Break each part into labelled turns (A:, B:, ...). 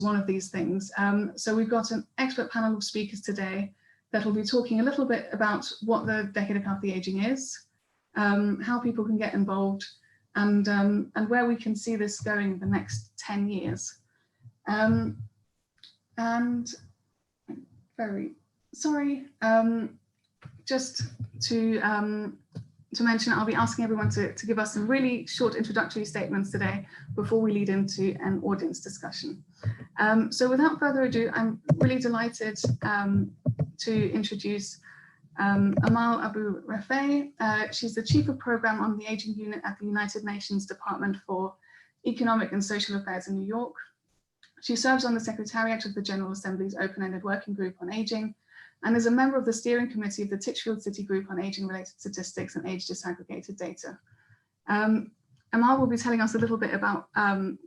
A: one of these things. So we've got an expert panel of speakers today that will be talking a little bit about what the Decade of Healthy Aging is, how people can get involved, and where we can see this going in the next 10 years. And very sorry, just to mention, I'll be asking everyone to give us some really short introductory statements today before we lead into an audience discussion. So without further ado, I'm really delighted to introduce Amal Abu Rafay. She's the Chief of Program on the Aging Unit at the United Nations Department for Economic and Social Affairs in New York. She serves on the Secretariat of the General Assembly's Open-Ended Working Group on Aging, and is a member of the steering committee of the Titchfield City Group on Aging-related statistics and age disaggregated data. Amal will be telling us a little bit about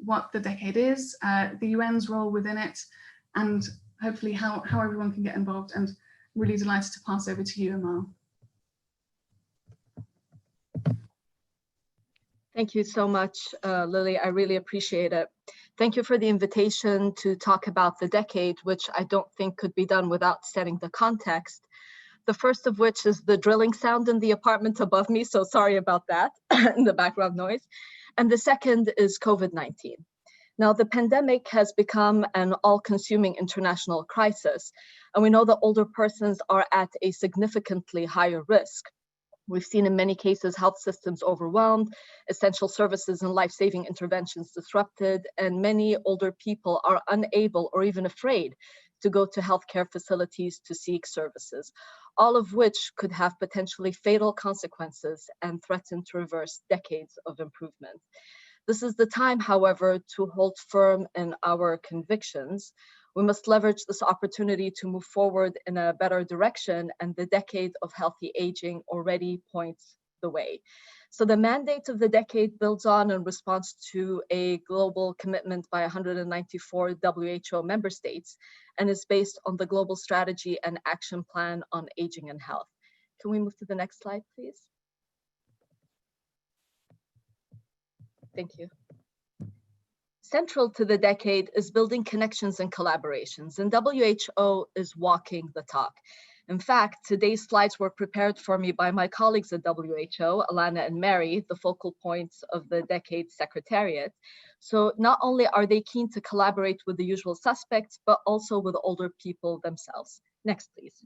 A: what the decade is, the UN's role within it, and hopefully how everyone can get involved. And really delighted to pass over to you, Amal.
B: Thank you so much, Lily. I really appreciate it. Thank you for the invitation to talk about the decade, which I don't think could be done without setting the context. The first of which is the drilling sound in the apartment above me, so sorry about that, in the background noise. And the second is COVID-19. Now, the pandemic has become an all-consuming international crisis, and we know that older persons are at a significantly higher risk. We've seen in many cases health systems overwhelmed, essential services and life-saving interventions disrupted, and many older people are unable or even afraid to go to healthcare facilities to seek services, all of which could have potentially fatal consequences and threaten to reverse decades of improvement. This is the time, however, to hold firm in our convictions. We must leverage this opportunity to move forward in a better direction, and the decade of healthy aging already points the way. So the mandate of the decade builds on in response to a global commitment by 194 WHO member states and is based on the Global Strategy and Action Plan on Aging and Health. Can we move to the next slide, please? Thank you. Central to the decade is building connections and collaborations, and WHO is walking the talk. In fact, today's slides were prepared for me by my colleagues at WHO, Alana and Mary, the focal points of the decade secretariat. So not only are they keen to collaborate with the usual suspects, but also with older people themselves. Next, please.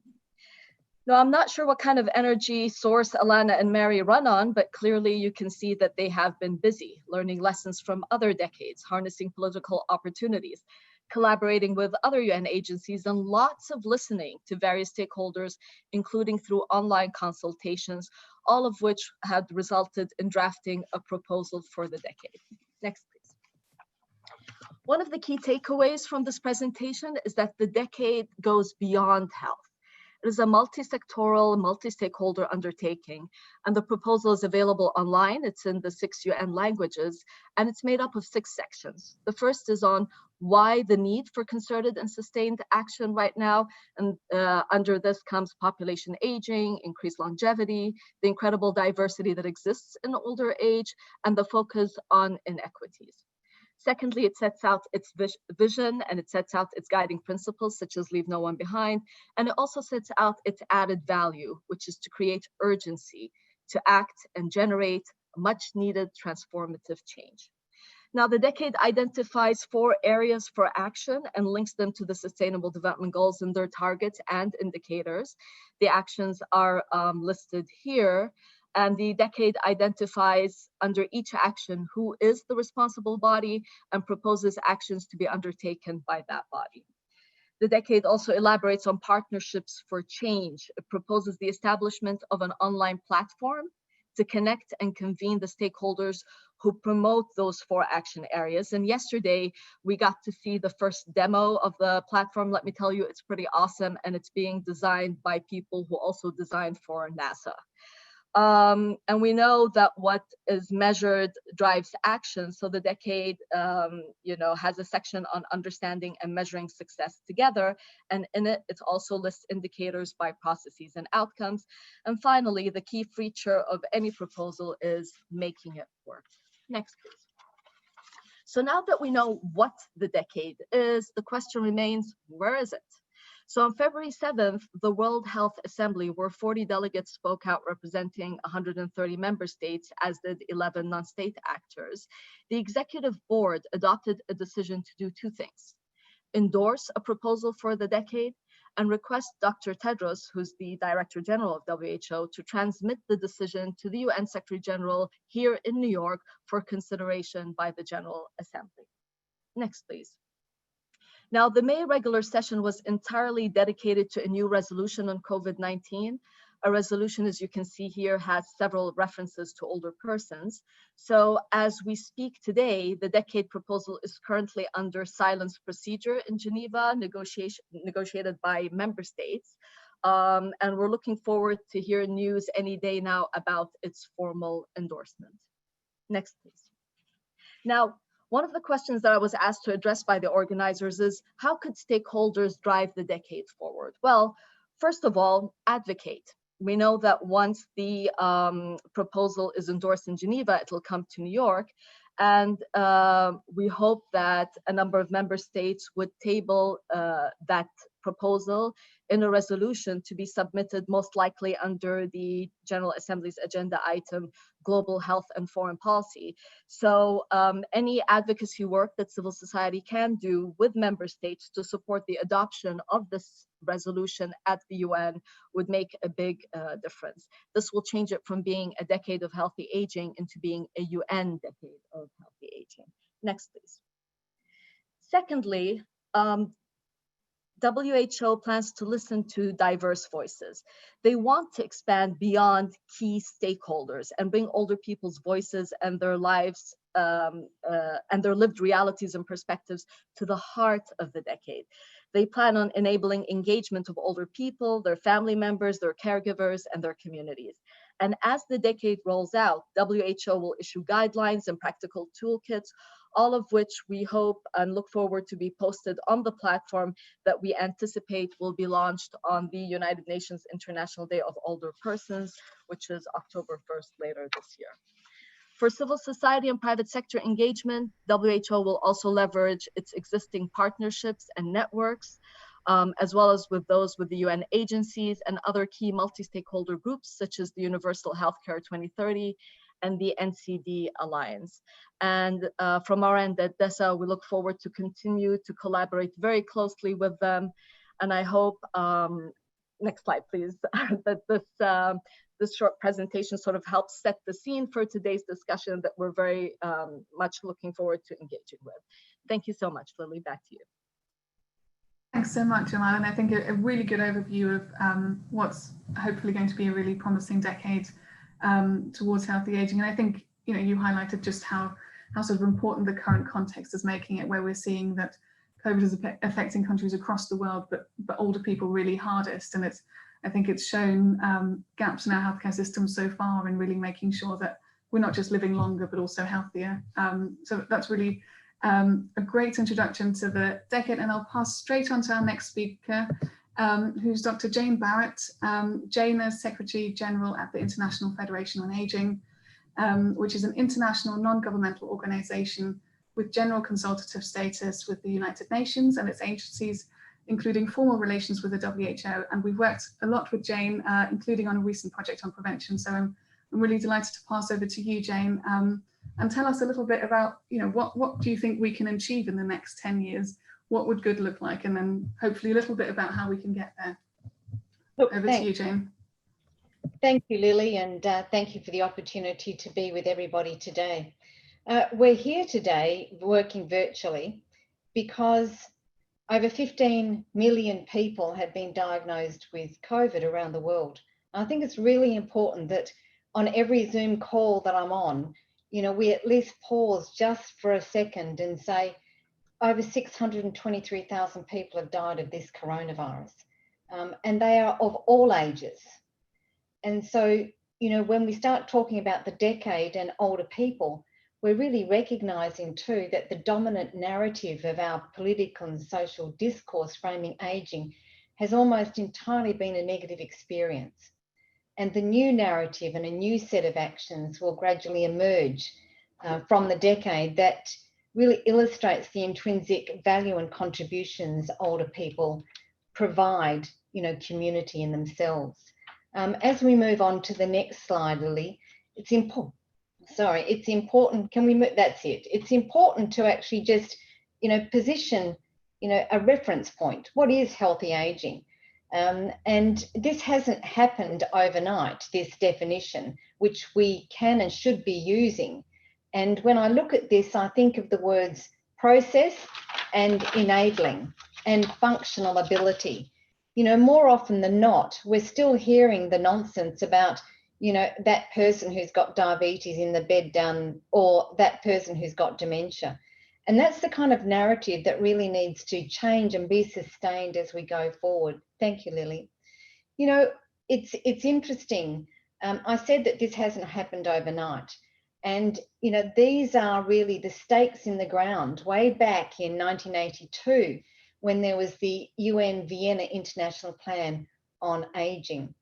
B: Now, I'm not sure what kind of energy source Alana and Mary run on, but clearly you can see that they have been busy learning lessons from other decades, harnessing political opportunities, collaborating with other UN agencies, and lots of listening to various stakeholders, including through online consultations, all of which had resulted in drafting a proposal for the decade. Next, please. One of the key takeaways from this presentation is that the decade goes beyond health. It is a multi-sectoral, multi-stakeholder undertaking, and the proposal is available online. It's in the 6 UN languages, and it's made up of 6 sections. The first is on why the need for concerted and sustained action right now, and under this comes population aging, increased longevity, the incredible diversity that exists in older age, and the focus on inequities. Secondly, it sets out its vision, and it sets out its guiding principles, such as leave no one behind. And it also sets out its added value, which is to create urgency, to act and generate much needed transformative change. Now, the decade identifies 4 areas for action and links them to the Sustainable Development Goals and their targets and indicators. The actions are listed here. And the decade identifies under each action who is the responsible body and proposes actions to be undertaken by that body. The decade also elaborates on partnerships for change. It proposes the establishment of an online platform to connect and convene the stakeholders who promote those 4 action areas. And yesterday, we got to see the first demo of the platform. Let me tell you, it's pretty awesome, and it's being designed by people who also designed for NASA. And we know that what is measured drives action. So the decade, has a section on understanding and measuring success together. And in it, it also lists indicators by processes and outcomes. And finally, the key feature of any proposal is making it work. Next, please. So now that we know what the decade is, the question remains, where is it? So on February 7th, the World Health Assembly, where 40 delegates spoke out representing 130 member states, as did 11 non-state actors, the executive board adopted a decision to do two things: endorse a proposal for the decade and request Dr. Tedros, who's the Director General of WHO, to transmit the decision to the UN Secretary General here in New York for consideration by the General Assembly. Next, please. Now, the May regular session was entirely dedicated to a new resolution on COVID-19. A resolution, as you can see here, has several references to older persons. So as we speak today, the decade proposal is currently under silence procedure in Geneva, negotiated by member states. And we're looking forward to hear news any day now about its formal endorsement. Next, please. Now, one of the questions that I was asked to address by the organizers is, how could stakeholders drive the decade forward? Well, first of all, advocate. We know that once the proposal is endorsed in Geneva, it will come to New York. And we hope that a number of member states would table that proposal in a resolution to be submitted most likely under the General Assembly's agenda item, Global Health and Foreign Policy. So any advocacy work that civil society can do with member states to support the adoption of this resolution at the UN would make a big difference. This will change it from being a decade of healthy aging into being a UN decade of healthy aging. Next, please. Secondly, WHO plans to listen to diverse voices. They want to expand beyond key stakeholders and bring older people's voices and their lives and their lived realities and perspectives to the heart of the decade. They plan on enabling engagement of older people, their family members, their caregivers, and their communities. And as the decade rolls out, WHO will issue guidelines and practical toolkits, all of which we hope and look forward to be posted on the platform that we anticipate will be launched on the United Nations International Day of Older Persons, which is October 1st later this year. For civil society and private sector engagement, WHO will also leverage its existing partnerships and networks, as well as with those with the UN agencies and other key multi-stakeholder groups, such as the Universal Healthcare 2030 and the NCD Alliance. And from our end at DESA, we look forward to continue to collaborate very closely with them. And I hope, next slide, please, that this short presentation sort of helps set the scene for today's discussion that we're very much looking forward to engaging with. Thank you so much, Lilly, back to you.
A: Thanks so much, Amal, and I think a really good overview of what's hopefully going to be a really promising decade towards healthy aging. And I think you highlighted just how sort of important the current context is making it, where we're seeing that COVID is affecting countries across the world, but older people really hardest. And I think it's shown gaps in our healthcare system so far in really making sure that we're not just living longer, but also healthier. So that's really a great introduction to the decade. And I'll pass straight on to our next speaker, who's Dr. Jane Barracks. Jane is Secretary General at the International Federation on Aging, which is an international non-governmental organization with general consultative status with the United Nations and its agencies, including formal relations with the WHO. And we've worked a lot with Jane, including on a recent project on prevention. So I'm really delighted to pass over to you, Jane, and tell us a little bit about, what do you think we can achieve in the next 10 years? What would good look like? And then hopefully a little bit about how we can get there. Over to you, Jane.
C: Thank you, Lilly, and thank you for the opportunity to be with everybody today. We're here today working virtually because over 15 million people have been diagnosed with COVID around the world. I think it's really important that on every Zoom call that I'm on, we at least pause just for a second and say, over 623,000 people have died of this coronavirus, and they are of all ages. And so, when we start talking about the decade and older people, we're really recognizing too that the dominant narrative of our political and social discourse framing aging has almost entirely been a negative experience. And the new narrative and a new set of actions will gradually emerge from the decade that really illustrates the intrinsic value and contributions older people provide, you know, community in themselves. As we move on to the next slide, Lily, it's important. Sorry, it's important. Can we move? That's it. It's important to actually just, you know, position, you know, a reference point. What is healthy aging? And this hasn't happened overnight, this definition, which we can and should be using. And when I look at this, I think of the words process and enabling and functional ability. You know, more often than not, we're still hearing the nonsense about, you know, that person who's got diabetes in the bed down, or that person who's got dementia. And that's the kind of narrative that really needs to change and be sustained as we go forward. Thank you, Lily. You know, it's interesting. I said that this hasn't happened overnight. And, you know, these are really the stakes in the ground way back in 1982, when there was the UN Vienna International Plan on Aging.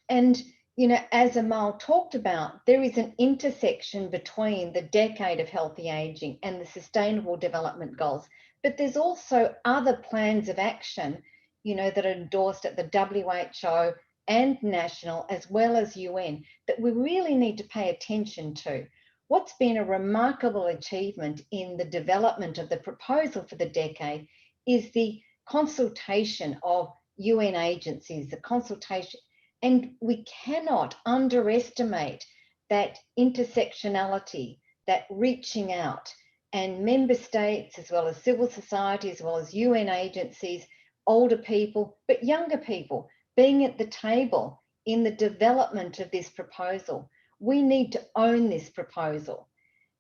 C: And, you know, as Amal talked about, there is an intersection between the decade of healthy aging and the Sustainable Development Goals. But there's also other plans of action, you know, that are endorsed at the WHO and national as well as UN that we really need to pay attention to. What's been a remarkable achievement in the development of the proposal for the decade is the consultation of UN agencies, the consultation, and we cannot underestimate that intersectionality, that reaching out, and member states as well as civil society as well as UN agencies, older people, but younger people, being at the table in the development of this proposal. We need to own this proposal,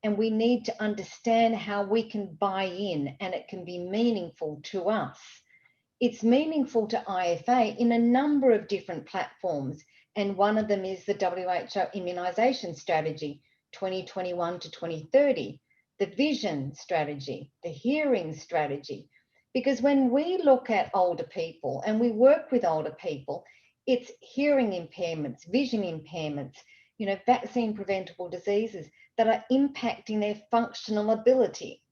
C: and we need to understand how we can buy in and it can be meaningful to us. It's meaningful to IFA in a number of different platforms, and one of them is the WHO Immunisation Strategy 2021 to 2030, the Vision Strategy, the Hearing Strategy. Because when we look at older people and we work with older people, it's hearing impairments, vision impairments, you know, vaccine preventable diseases that are impacting their functional ability.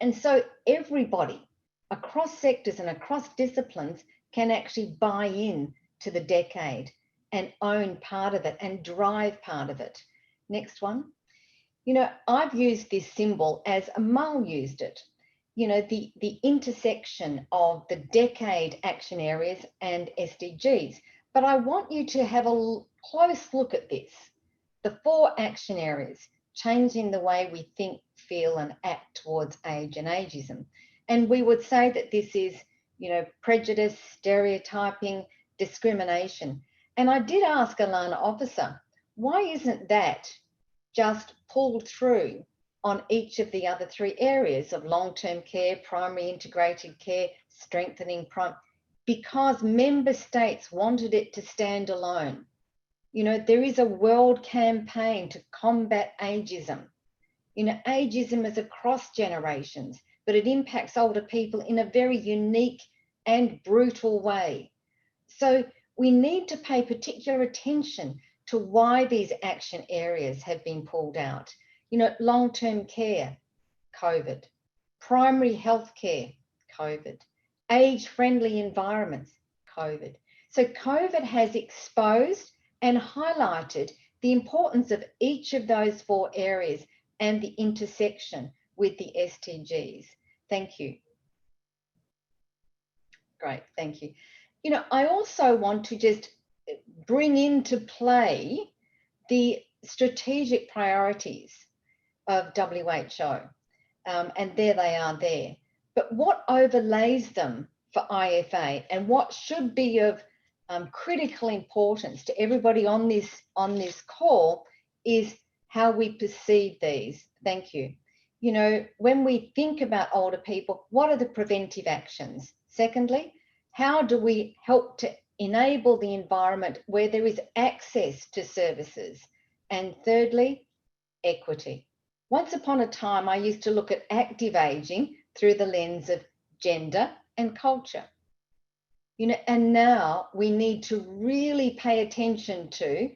C: And so everybody across sectors and across disciplines can actually buy in to the decade and own part of it and drive part of it. Next one. You know, I've used this symbol as Amal used it. You know, the intersection of the decade action areas and SDGs. But I want you to have a close look at this. The 4 action areas, changing the way we think, feel and act towards age and ageism. And we would say that this is, you know, prejudice, stereotyping, discrimination. And I did ask Alana Officer, why isn't that just pulled through on each of the other 3 areas of long-term care, primary integrated care, strengthening because member states wanted it to stand alone. You know, there is a world campaign to combat ageism. You know, ageism is across generations, but it impacts older people in a very unique and brutal way. So we need to pay particular attention to why these action areas have been pulled out. You know, long-term care, COVID, primary health care, COVID, age-friendly environments, COVID. So COVID has exposed and highlighted the importance of each of those 4 areas and the intersection with the SDGs. Thank you. Great, thank you. You know, I also want to just bring into play the strategic priorities of WHO, and there they are there. But what overlays them for IFA and what should be of critical importance to everybody on this call is how we perceive these. Thank you. You know, when we think about older people, what are the preventive actions? Secondly, how do we help to enable the environment where there is access to services? And thirdly, equity. Once upon a time, I used to look at active aging through the lens of gender and culture. You know, and now we need to really pay attention to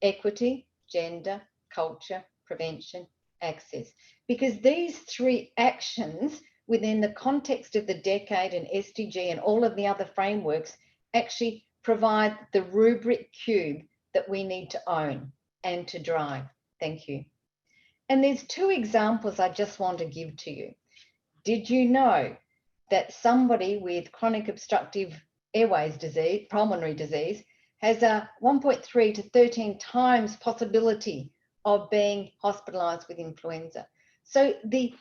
C: equity, gender, culture, prevention, access, because these three actions within the context of the decade and SDG and all of the other frameworks actually provide the rubric cube that we need to own and to drive. Thank you. And there's two examples I just want to give to you. Did you know that somebody with chronic obstructive airways disease, pulmonary disease, has a 1.3 to 13 times possibility of being hospitalized with influenza? So the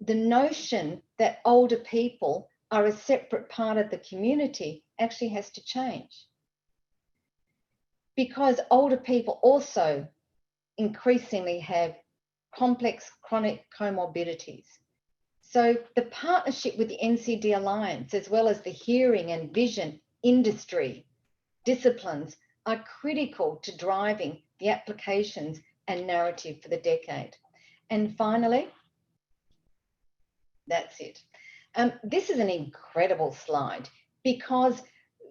C: notion that older people are a separate part of the community actually has to change, because older people also increasingly have complex chronic comorbidities. So the partnership with the NCD Alliance, as well as the hearing and vision industry disciplines, are critical to driving the applications and narrative for the decade. And finally, that's it. This is an incredible slide, because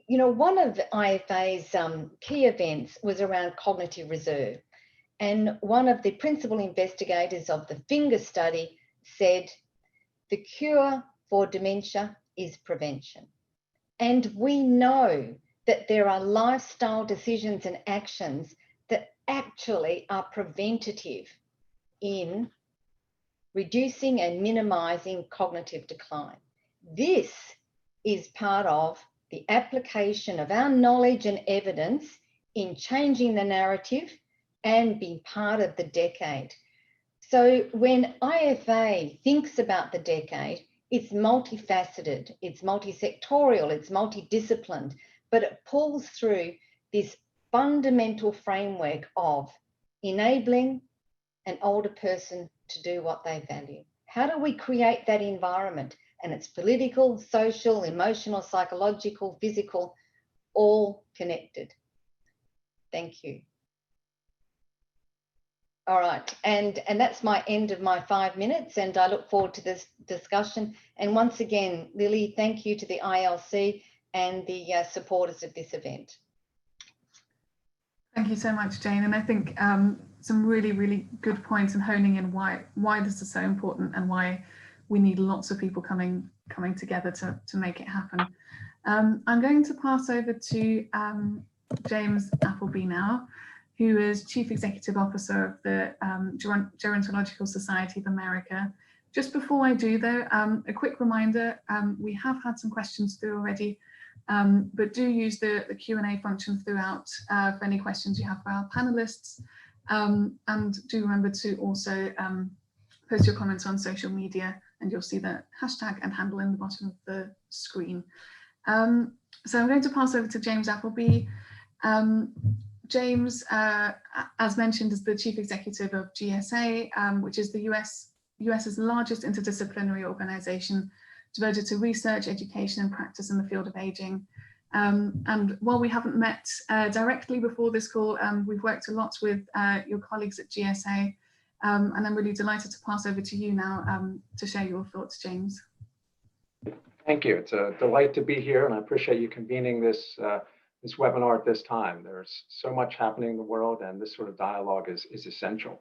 C: one of IFA's key events was around cognitive reserve. And one of the principal investigators of the FINGER study said, the cure for dementia is prevention. And we know that there are lifestyle decisions and actions that actually are preventative in reducing and minimizing cognitive decline. This is part of the application of our knowledge and evidence in changing the narrative and being part of the decade. So when IFA thinks about the decade, it's multifaceted, it's multisectorial, it's multidisciplined, but it pulls through this fundamental framework of enabling an older person to do what they value. How do we create that environment? And it's political, social, emotional, psychological, physical, all connected. Thank you. All right, and that's my end of my 5 minutes, and I look forward to this discussion. And once again, Lilly, thank you to the ILC and the supporters of this event.
A: Thank you so much, Jane. And I think some really, really good points and honing in why this is so important and why we need lots of people coming together to make it happen. I'm going to pass over to James Appleby now, who is Chief Executive Officer of the Gerontological Society of America. Just before I do though, a quick reminder, we have had some questions through already, but do use the Q&A function throughout for any questions you have for our panelists. And do remember to also post your comments on social media, and you'll see the hashtag and handle in the bottom of the screen. So I'm going to pass over to James Appleby. James, as mentioned, is the Chief Executive of GSA, which is the US's largest interdisciplinary organization devoted to research, education and practice in the field of aging. And while we haven't met directly before this call, we've worked a lot with your colleagues at GSA, and I'm really delighted to pass over to you now to share your thoughts, James.
D: Thank you. It's a delight to be here, and I appreciate you convening this this webinar at this time. There's so much happening in the world, and this sort of dialogue is essential.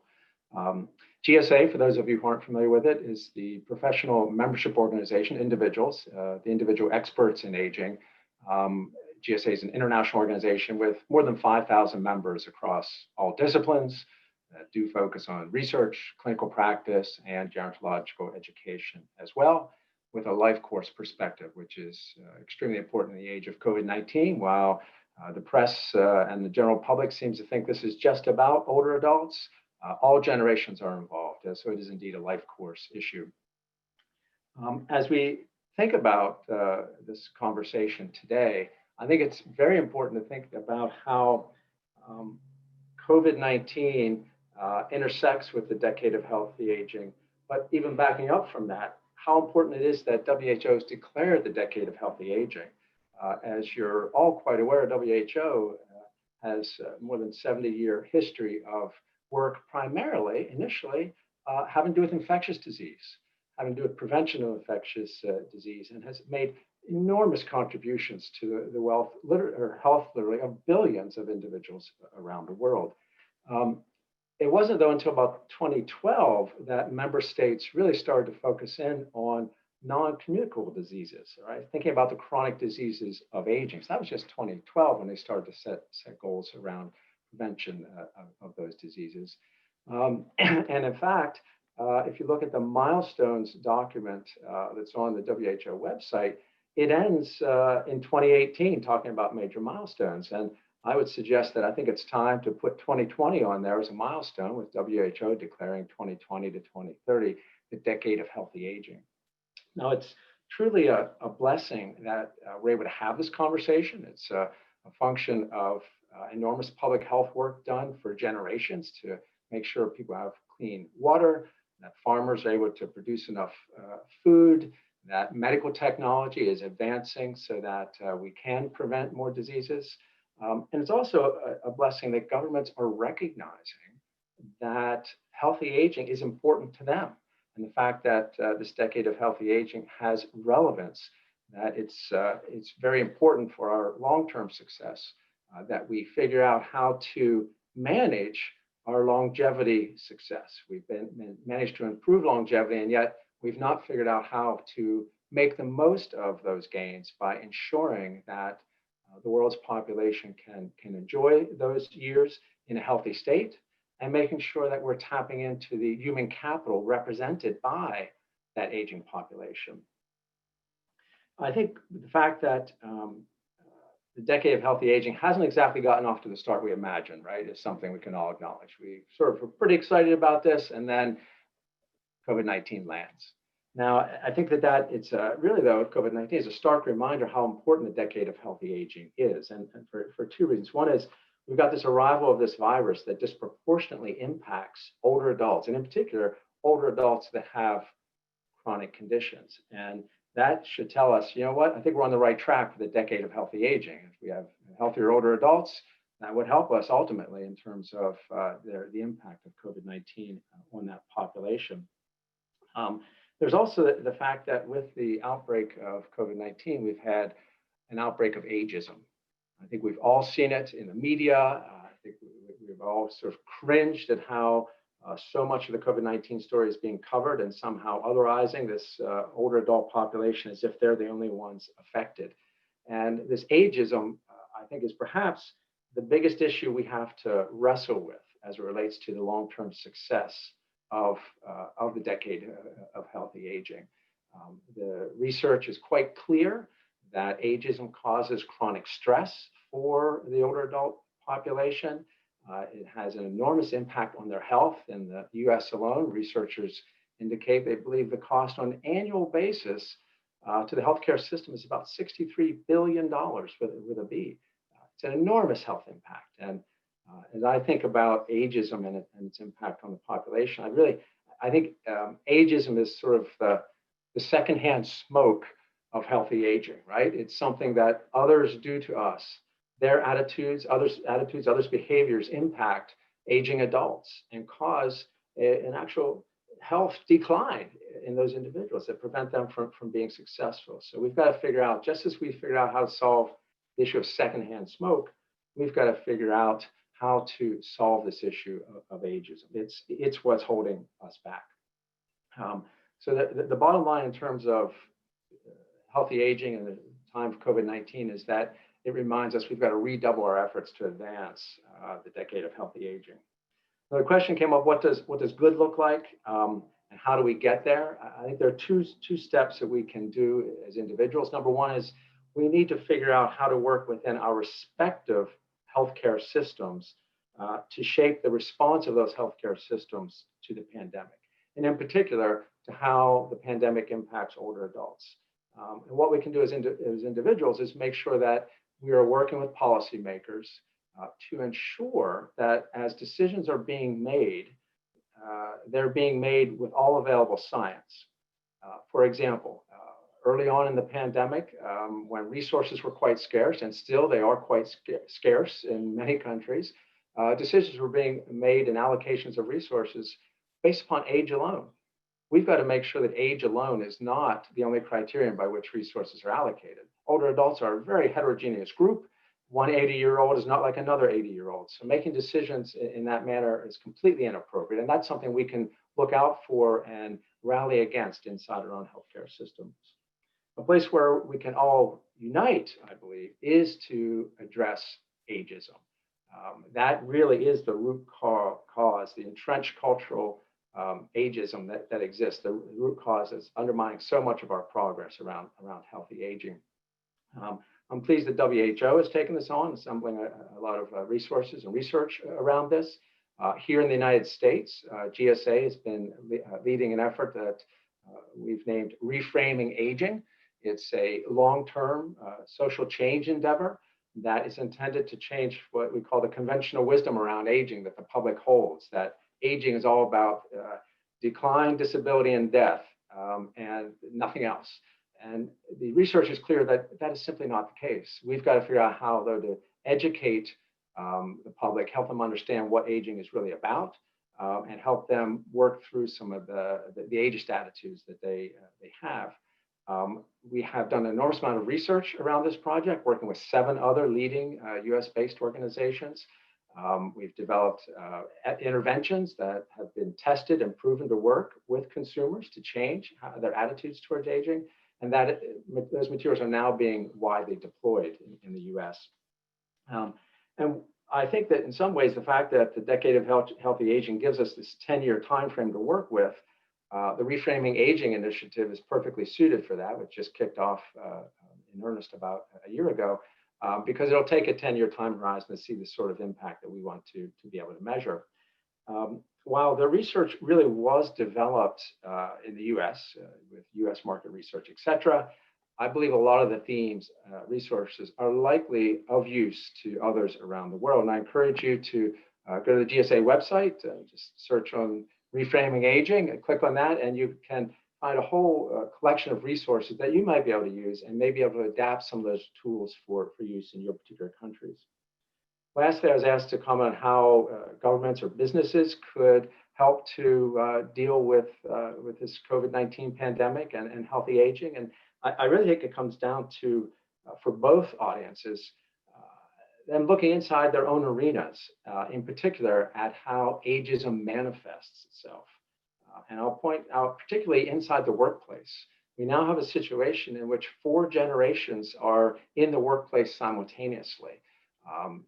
D: GSA, for those of you who aren't familiar with it, is the professional membership organization, individuals, the individual experts in aging. GSA is an international organization with more than 5,000 members across all disciplines that do focus on research, clinical practice, and gerontological education as well, with a life course perspective, which is extremely important in the age of COVID-19. While the press and the general public seems to think this is just about older adults, all generations are involved, so it is indeed a life course issue. As we think about this conversation today, I think it's very important to think about how COVID-19 intersects with the decade of healthy aging, but even backing up from that, how important it is that WHO has declared the decade of healthy aging. As you're all quite aware, WHO has more than 70-year history of work primarily, initially, having to do with infectious disease, having to do with prevention of infectious disease, and has made enormous contributions to the health literally of billions of individuals around the world. it wasn't though until about 2012 that member states really started to focus in on non-communicable diseases, right? Thinking about the chronic diseases of aging. So that was just 2012 when they started to set goals around prevention of those diseases. And in fact, if you look at the milestones document that's on the WHO website, it ends in 2018 talking about major milestones. And I would suggest that I think it's time to put 2020 on there as a milestone, with WHO declaring 2020 to 2030 the decade of healthy aging. Now, it's truly a blessing that we're able to have this conversation. It's a function of enormous public health work done for generations to make sure people have clean water, that farmers are able to produce enough food, that medical technology is advancing so that we can prevent more diseases. And it's also a blessing that governments are recognizing that healthy aging is important to them. And the fact that this decade of healthy aging has relevance, that it's very important for our long-term success, that we figure out how to manage our longevity success. We've managed to improve longevity, and yet we've not figured out how to make the most of those gains by ensuring that the world's population can enjoy those years in a healthy state, and making sure that we're tapping into the human capital represented by that aging population. I think the fact that the decade of healthy aging hasn't exactly gotten off to the start we imagined, right, is something we can all acknowledge. We sort of were pretty excited about this, and then COVID-19 lands. Now, I think that it's really, though, COVID-19 is a stark reminder how important the decade of healthy aging is, and for two reasons. One is we've got this arrival of this virus that disproportionately impacts older adults, and in particular, older adults that have chronic conditions. And that should tell us, you know what, I think we're on the right track for the decade of healthy aging. If we have healthier older adults, that would help us ultimately in terms of the impact of COVID-19 on that population. There's also the fact that with the outbreak of COVID-19, we've had an outbreak of ageism. I think we've all seen it in the media. I think we've all sort of cringed at how so much of the COVID-19 story is being covered and somehow otherizing this older adult population as if they're the only ones affected. And this ageism, I think, is perhaps the biggest issue we have to wrestle with as it relates to the long-term success of the decade of healthy aging. The research is quite clear that ageism causes chronic stress for the older adult population. It has an enormous impact on their health. In the US alone, researchers indicate they believe the cost on an annual basis to the healthcare system is about $63 billion with a B. It's an enormous health impact. And as I think about ageism and its impact on the population, I think ageism is sort of the secondhand smoke of healthy aging, right? It's something that others do to us. Their attitudes, others' behaviors impact aging adults and cause an actual health decline in those individuals that prevent them from being successful. So we've got to figure out, just as we figured out how to solve the issue of secondhand smoke, we've got to figure out how to solve this issue of ageism. It's what's holding us back. So the bottom line in terms of healthy aging in the time of COVID-19 is that it reminds us we've got to redouble our efforts to advance the decade of healthy aging. Now, the question came up, what does good look like, and how do we get there? I think there are two steps that we can do as individuals. Number one is we need to figure out how to work within our respective healthcare systems to shape the response of those healthcare systems to the pandemic, and in particular to how the pandemic impacts older adults. And what we can do as individuals is make sure that we are working with policymakers to ensure that as decisions are being made, they're being made with all available science. For example, early on in the pandemic, when resources were quite scarce, and still they are quite scarce in many countries, decisions were being made and allocations of resources based upon age alone. We've got to make sure that age alone is not the only criterion by which resources are allocated. Older adults are a very heterogeneous group. one 80-year-old is not like another 80-year-old. So making decisions in that manner is completely inappropriate. And that's something we can look out for and rally against inside our own healthcare systems. A place where we can all unite, I believe, is to address ageism. That really is the root cause, the entrenched cultural ageism that exists. The root cause is undermining so much of our progress around healthy aging. I'm pleased that WHO has taken this on, assembling a lot of resources and research around this. Here in the United States, GSA has been leading an effort that we've named Reframing Aging. It's a long-term social change endeavor that is intended to change what we call the conventional wisdom around aging that the public holds, that aging is all about decline, disability, and death, and nothing else. And the research is clear that that is simply not the case. We've got to figure out how, though, to educate the public, help them understand what aging is really about, and help them work through some of the ageist attitudes that they have. We have done an enormous amount of research around this project, working with 7 other leading US-based organizations. We've developed interventions that have been tested and proven to work with consumers to change their attitudes towards aging, and that those materials are now being widely deployed in the US. And I think that in some ways, the fact that the Decade of Healthy Aging gives us this 10-year time frame to work with, the Reframing Aging initiative is perfectly suited for that, which just kicked off in earnest about a year ago, because it'll take a 10-year time horizon to see the sort of impact that we want to be able to measure. While the research really was developed in the US with US market research, et cetera, I believe a lot of the themes, resources are likely of use to others around the world. And I encourage you to go to the GSA website, just search on Reframing Aging, and click on that, and you can find a whole collection of resources that you might be able to use and may be able to adapt some of those tools for use in your particular countries. Lastly, I was asked to comment on how governments or businesses could help to deal with this COVID-19 pandemic and healthy aging. And I really think it comes down to, for both audiences, them looking inside their own arenas, in particular at how ageism manifests itself. And I'll point out, particularly inside the workplace, we now have a situation in which 4 generations are in the workplace simultaneously.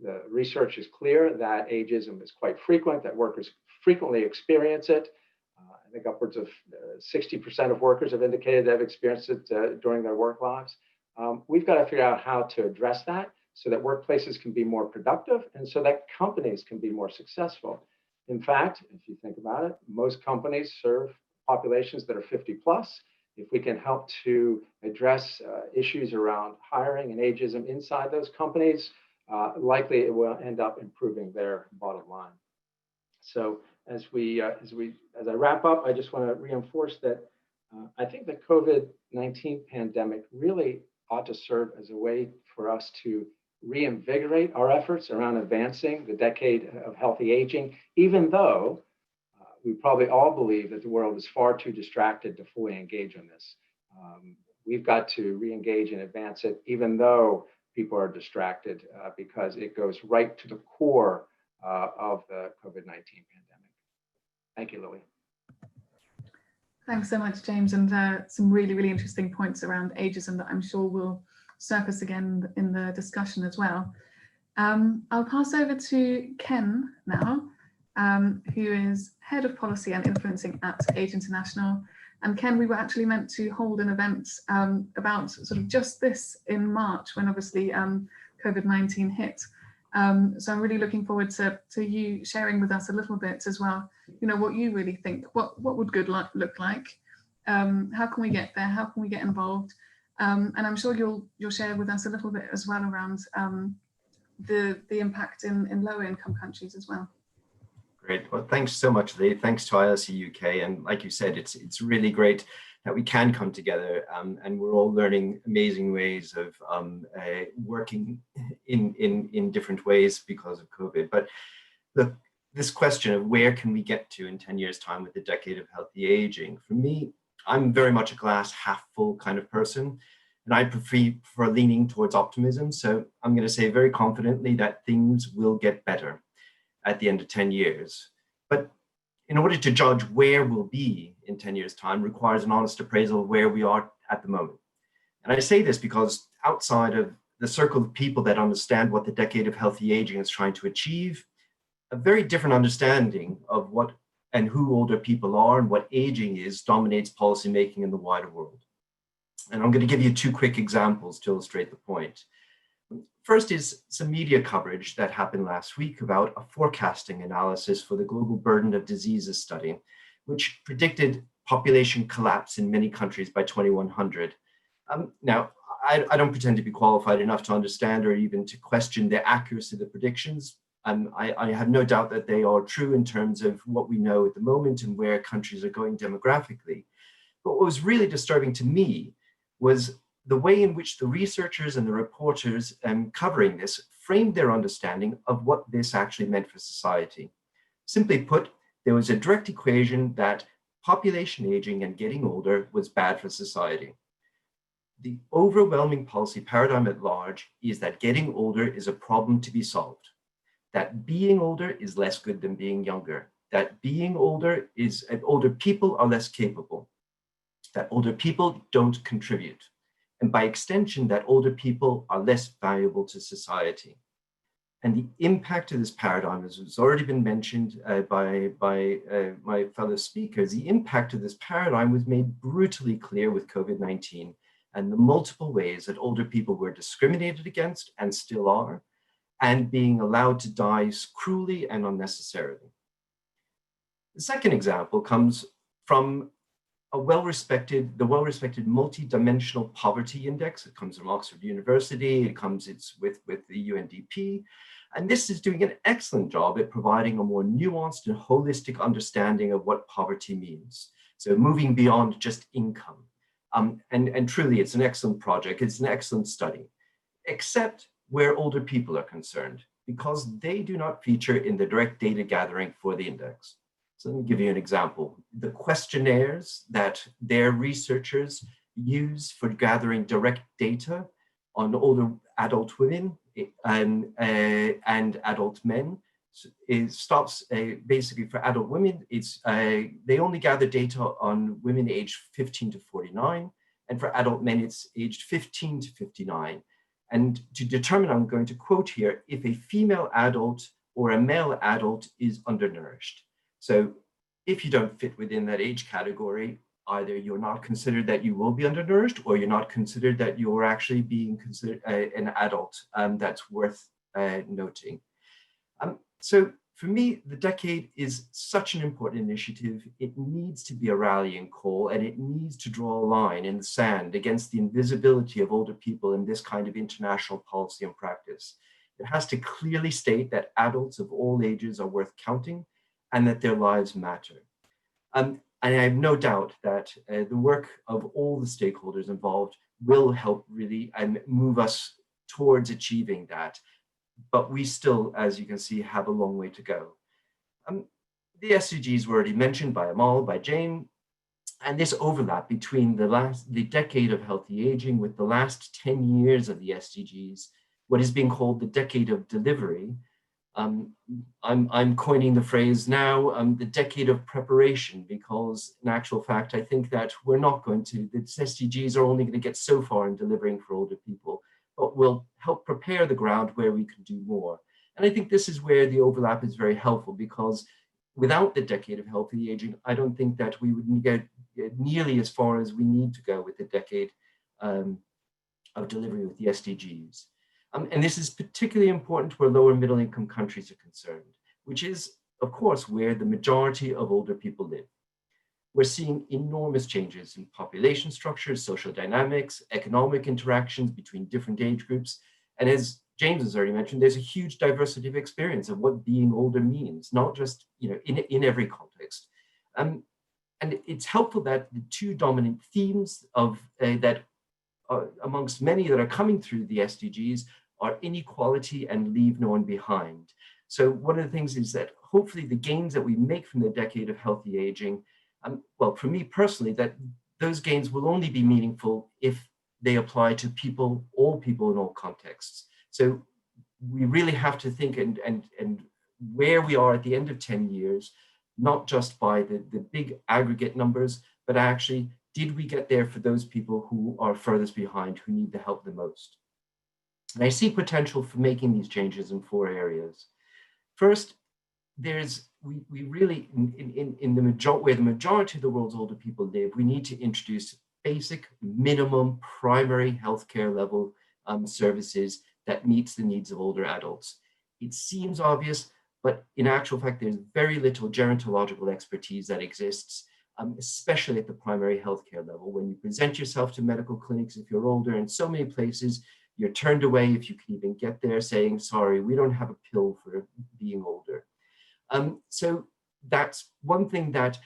D: The research is clear that ageism is quite frequent, that workers frequently experience it. I think upwards of 60% of workers have indicated they've experienced it during their work lives. We've got to figure out how to address that so that workplaces can be more productive and so that companies can be more successful. In fact, if you think about it, most companies serve populations that are 50 plus. If we can help to address issues around hiring and ageism inside those companies, likely it will end up improving their bottom line. So as I wrap up, I just want to reinforce that I think the COVID-19 pandemic really ought to serve as a way for us to reinvigorate our efforts around advancing the decade of healthy aging, even though we probably all believe that the world is far too distracted to fully engage in this. We've got to re-engage and advance it, even though people are distracted, because it goes right to the core of the COVID-19 pandemic. Thank you, Lilly.
A: Thanks so much, James, and some really, really interesting points around ageism that I'm sure will surface again in the discussion as well. I'll pass over to Ken now, who is Head of Policy and Influencing at Age International. And Ken, we were actually meant to hold an event about sort of just this in March when obviously COVID-19 hit. So I'm really looking forward to you sharing with us a little bit as well, you know, what you really think, what would good look like? How can we get there? How can we get involved? And I'm sure you'll share with us a little bit as well around the impact in lower income countries as well.
E: Great. Well, thanks so much, Lee. Thanks to ILC UK. And like you said, it's really great that we can come together and we're all learning amazing ways of working in different ways because of COVID. But look, this question of where can we get to in 10 years' time with the decade of healthy aging, for me, I'm very much a glass half full kind of person. And I prefer leaning towards optimism. So I'm going to say very confidently that things will get better at the end of 10 years. But in order to judge where we'll be in 10 years' time requires an honest appraisal of where we are at the moment. And I say this because outside of the circle of people that understand what the decade of healthy aging is trying to achieve, a very different understanding of what and who older people are and what aging is dominates policymaking in the wider world. And I'm going to give you two quick examples to illustrate the point. First is some media coverage that happened last week about a forecasting analysis for the Global Burden of Diseases study, which predicted population collapse in many countries by 2100. Now, I don't pretend to be qualified enough to understand or even to question the accuracy of the predictions. I have no doubt that they are true in terms of what we know at the moment and where countries are going demographically. But what was really disturbing to me was the way in which the researchers and the reporters covering this framed their understanding of what this actually meant for society. Simply put, there was a direct equation that population aging and getting older was bad for society. The overwhelming policy paradigm at large is that getting older is a problem to be solved, that being older is less good than being younger, that being older is, older people are less capable, that older people don't contribute, and by extension, that older people are less valuable to society. And the impact of this paradigm, as has already been mentioned by my fellow speakers, the impact of this paradigm was made brutally clear with COVID-19 and the multiple ways that older people were discriminated against and still are, and being allowed to die cruelly and unnecessarily. The second example comes from the well-respected Multidimensional Poverty Index. It comes from Oxford University. It's with the UNDP. And this is doing an excellent job at providing a more nuanced and holistic understanding of what poverty means. So moving beyond just income. And truly, it's an excellent project. It's an excellent study, except where older people are concerned, because they do not feature in the direct data gathering for the index. So let me give you an example. The questionnaires that their researchers use for gathering direct data on older adult women and adult men, it stops basically for adult women. They only gather data on women aged 15 to 49, and for adult men, it's aged 15 to 59. And to determine, I'm going to quote here, if a female adult or a male adult is undernourished. So if you don't fit within that age category, either you're not considered that you will be undernourished, or you're not considered that you're actually being considered an adult. That's worth noting. So for me, the decade is such an important initiative. It needs to be a rallying call, and it needs to draw a line in the sand against the invisibility of older people in this kind of international policy and practice. It has to clearly state that adults of all ages are worth counting and that their lives matter. And I have no doubt that the work of all the stakeholders involved will help really move us towards achieving that. But we still, as you can see, have a long way to go. The SDGs were already mentioned by Amal, by Jane, and this overlap between the decade of healthy aging with the last 10 years of the SDGs, what is being called the decade of delivery. I'm coining the phrase now, the decade of preparation, because in actual fact, I think that we're not going to, the SDGs are only going to get so far in delivering for older people, but will help prepare the ground where we can do more. And I think this is where the overlap is very helpful, because without the decade of healthy aging, I don't think that we would get nearly as far as we need to go with the decade of delivery with the SDGs. And this is particularly important where lower middle income countries are concerned, which is, of course, where the majority of older people live. We're seeing enormous changes in population structures, social dynamics, economic interactions between different age groups. And as James has already mentioned, there's a huge diversity of experience of what being older means, not just in every context. And it's helpful that the two dominant themes of that amongst many that are coming through the SDGs are inequality and leave no one behind. So one of the things is that hopefully the gains that we make from the decade of healthy aging, well, for me personally, that those gains will only be meaningful if they apply to people in all contexts. So we really have to think and where we are at the end of 10 years, not just by the big aggregate numbers, but actually, did we get there for those people who are furthest behind, who need the help the most? And I see potential for making these changes in 4 areas. First, we really, in the majority, where the majority of the world's older people live, we need to introduce basic minimum primary healthcare level services that meets the needs of older adults. It seems obvious, but in actual fact, there's very little gerontological expertise that exists, especially at the primary healthcare level. When you present yourself to medical clinics, if you're older, in so many places, you're turned away if you can even get there, saying, sorry, we don't have a pill for being older. So that's one thing that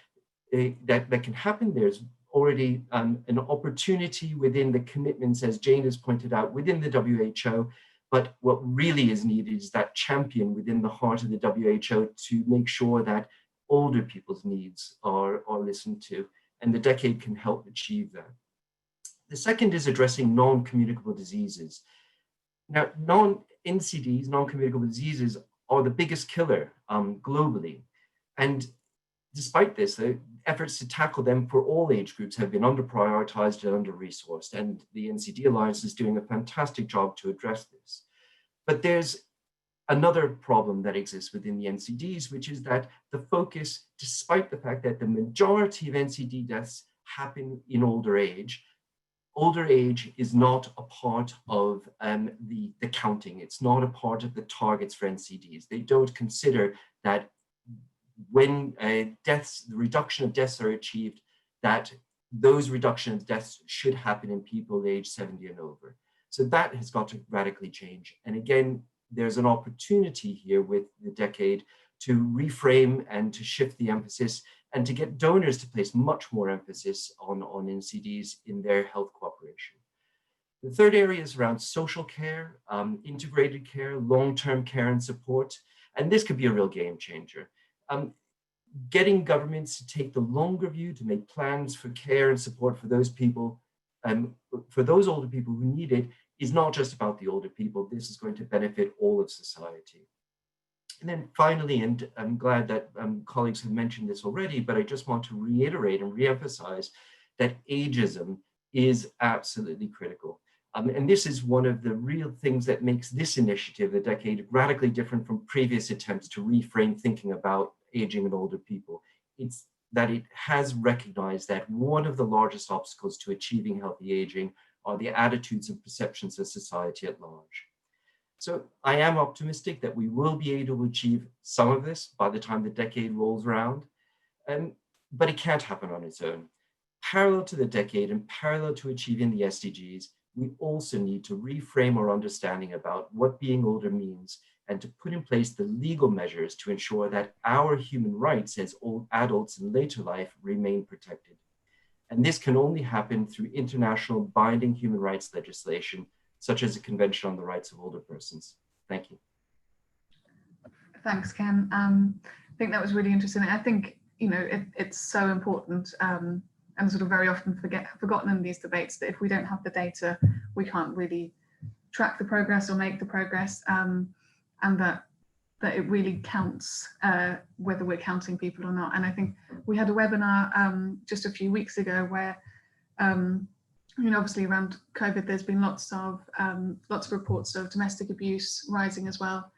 E: can happen. There's already an opportunity within the commitments, as Jane has pointed out, within the WHO. But what really is needed is that champion within the heart of the WHO to make sure that older people's needs are listened to, and the decade can help achieve that. The second is addressing non-communicable diseases. Now, NCDs, non-communicable diseases, are the biggest killer globally. And despite this, the efforts to tackle them for all age groups have been under-prioritized and under-resourced, and the NCD Alliance is doing a fantastic job to address this. But there's another problem that exists within the NCDs, which is that the focus, despite the fact that the majority of NCD deaths happen in older age is not a part of the counting. It's not a part of the targets for NCDs. They don't consider that when the reduction of deaths are achieved, that those reduction of deaths should happen in people aged 70 and over. So that has got to radically change. And again, there's an opportunity here with the decade to reframe and to shift the emphasis and to get donors to place much more emphasis on NCDs in their health cooperation. The third area is around social care, integrated care, long-term care and support. And this could be a real game changer. Getting governments to take the longer view, to make plans for care and support for those people, for those older people who need it, is not just about the older people. This is going to benefit all of society. And then finally, and I'm glad that colleagues have mentioned this already, but I just want to reiterate and reemphasize that ageism is absolutely critical. And this is one of the real things that makes this initiative, the decade, radically different from previous attempts to reframe thinking about aging and older people. It's that it has recognized that one of the largest obstacles to achieving healthy aging are the attitudes and perceptions of society at large. So I am optimistic that we will be able to achieve some of this by the time the decade rolls around, but it can't happen on its own. Parallel to the decade and parallel to achieving the SDGs, we also need to reframe our understanding about what being older means and to put in place the legal measures to ensure that our human rights as old adults in later life remain protected. And this can only happen through international binding human rights legislation, such as the Convention on the Rights of Older Persons. Thank you.
A: Thanks, Ken. I think that was really interesting. I think, it's so important and sort of very often forgotten in these debates that if we don't have the data, we can't really track the progress or make the progress, and that it really counts whether we're counting people or not. And I think we had a webinar just a few weeks ago where, obviously around COVID, there's been lots of reports of domestic abuse rising as well,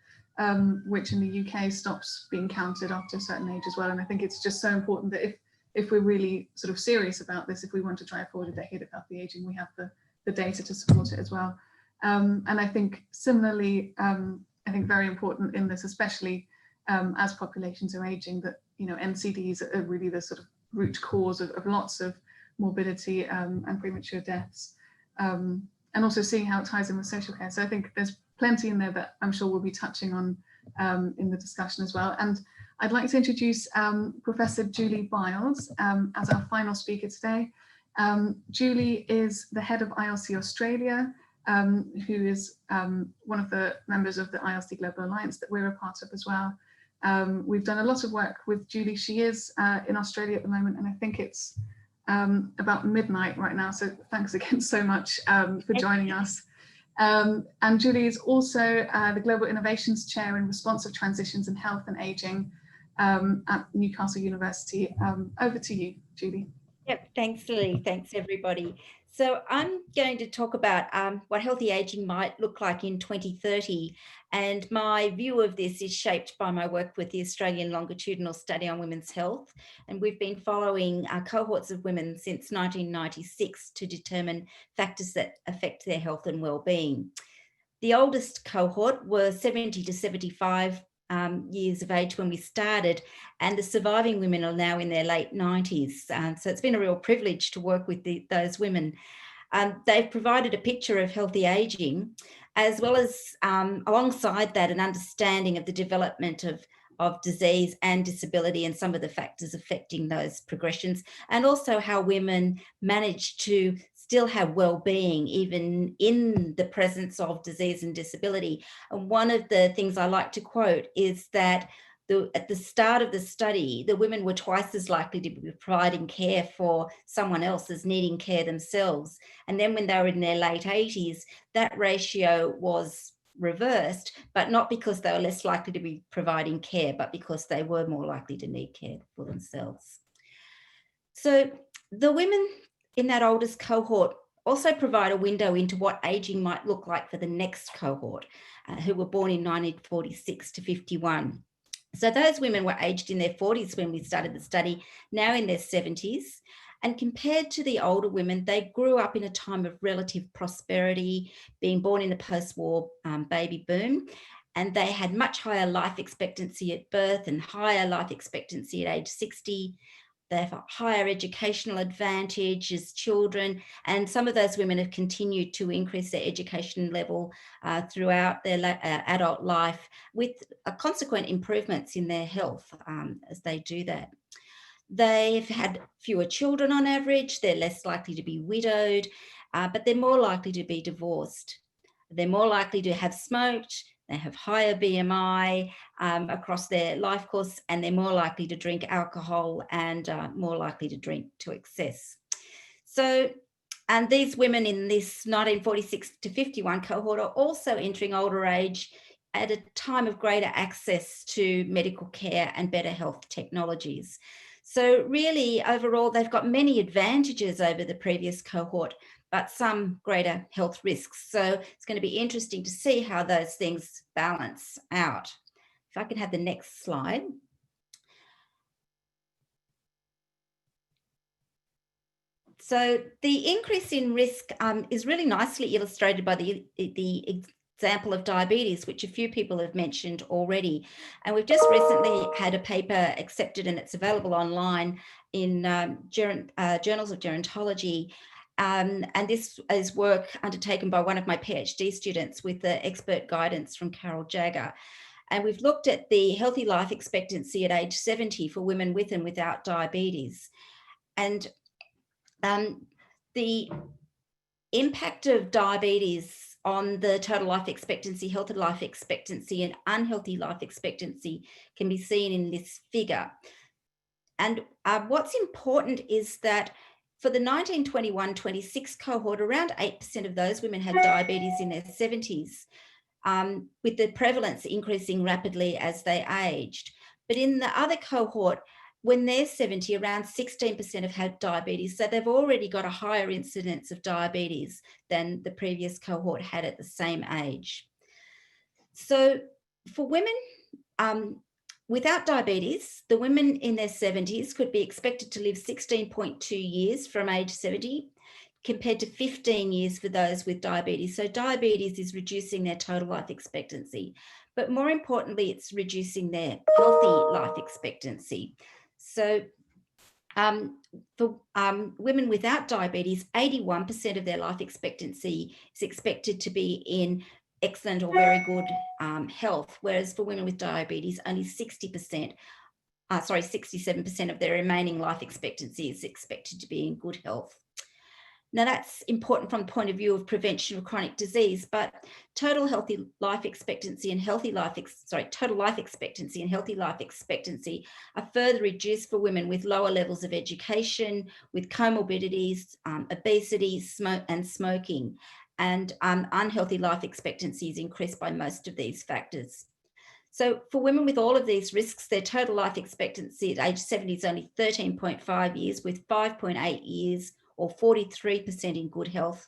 A: which in the UK stops being counted after a certain age as well. And I think it's just so important that if we're really sort of serious about this, if we want to try forward a decade of healthy aging, we have the data to support it as well. And I think similarly, I think very important in this, especially as populations are aging, that NCDs are really the sort of root cause of lots of morbidity and premature deaths, and also seeing how it ties in with social care. So I think there's plenty in there that I'm sure we'll be touching on in the discussion as well. And I'd like to introduce Professor Julie Biles as our final speaker today. Julie is the head of ILC Australia, who is one of the members of the ILC Global Alliance that we're a part of as well. We've done a lot of work with Julie. She is in Australia at the moment, and I think it's about midnight right now. So thanks again so much for joining us. And Julie is also the Global Innovations Chair in Responsive Transitions in Health and Aging at Newcastle University. Over to you, Julie.
F: Yep, thanks, Lily. Thanks, everybody. So I'm going to talk about what healthy aging might look like in 2030. And my view of this is shaped by my work with the Australian Longitudinal Study on Women's Health. And we've been following cohorts of women since 1996 to determine factors that affect their health and well-being. The oldest cohort were 70 to 75 years of age when we started, and the surviving women are now in their late 90s. So it's been a real privilege to work with those women. They've provided a picture of healthy aging, as well as alongside that, an understanding of the development of disease and disability and some of the factors affecting those progressions, and also how women manage to still have well-being even in the presence of disease and disability. And one of the things I like to quote is that at the start of the study, the women were twice as likely to be providing care for someone else as needing care themselves. And then when they were in their late 80s, that ratio was reversed, but not because they were less likely to be providing care, but because they were more likely to need care for themselves. So the women in that oldest cohort also provide a window into what aging might look like for the next cohort, who were born in 1946 to 51. So those women were aged in their 40s when we started the study, now in their 70s. And compared to the older women, they grew up in a time of relative prosperity, being born in the post-war baby boom. And they had much higher life expectancy at birth and higher life expectancy at age 60. They have a higher educational advantage as children, and some of those women have continued to increase their education level throughout their adult life, with consequent improvements in their health as they do that. They've had fewer children on average, they're less likely to be widowed, but they're more likely to be divorced. They're more likely to have smoked, they have higher BMI across their life course, and they're more likely to drink alcohol and more likely to drink to excess. So, and these women in this 1946 to 51 cohort are also entering older age at a time of greater access to medical care and better health technologies. So really, overall, they've got many advantages over the previous cohort, but some greater health risks. So it's going to be interesting to see how those things balance out. If I can have the next slide. So the increase in risk is really nicely illustrated by the example of diabetes, which a few people have mentioned already. And we've just recently had a paper accepted, and it's available online in Journals of Gerontology. And this is work undertaken by one of my PhD students with the expert guidance from Carol Jagger. And we've looked at the healthy life expectancy at age 70 for women with and without diabetes. And the impact of diabetes on the total life expectancy, healthy life expectancy, and unhealthy life expectancy can be seen in this figure. And what's important is that for the 1921-26 cohort, around 8% of those women had diabetes in their 70s, with the prevalence increasing rapidly as they aged. But in the other cohort, when they're 70, around 16% have had diabetes. So they've already got a higher incidence of diabetes than the previous cohort had at the same age. So for women without diabetes, the women in their 70s could be expected to live 16.2 years from age 70, compared to 15 years for those with diabetes. So diabetes is reducing their total life expectancy, but more importantly, it's reducing their healthy life expectancy. So for women without diabetes, 81% of their life expectancy is expected to be in excellent or very good health, whereas for women with diabetes, only 67% of their remaining life expectancy is expected to be in good health. Now that's important from the point of view of prevention of chronic disease, but total life expectancy and healthy life expectancy are further reduced for women with lower levels of education, with comorbidities, obesity, smoking, and unhealthy life expectancy is increased by most of these factors. So for women with all of these risks, their total life expectancy at age 70 is only 13.5 years, with 5.8 years or 43% in good health.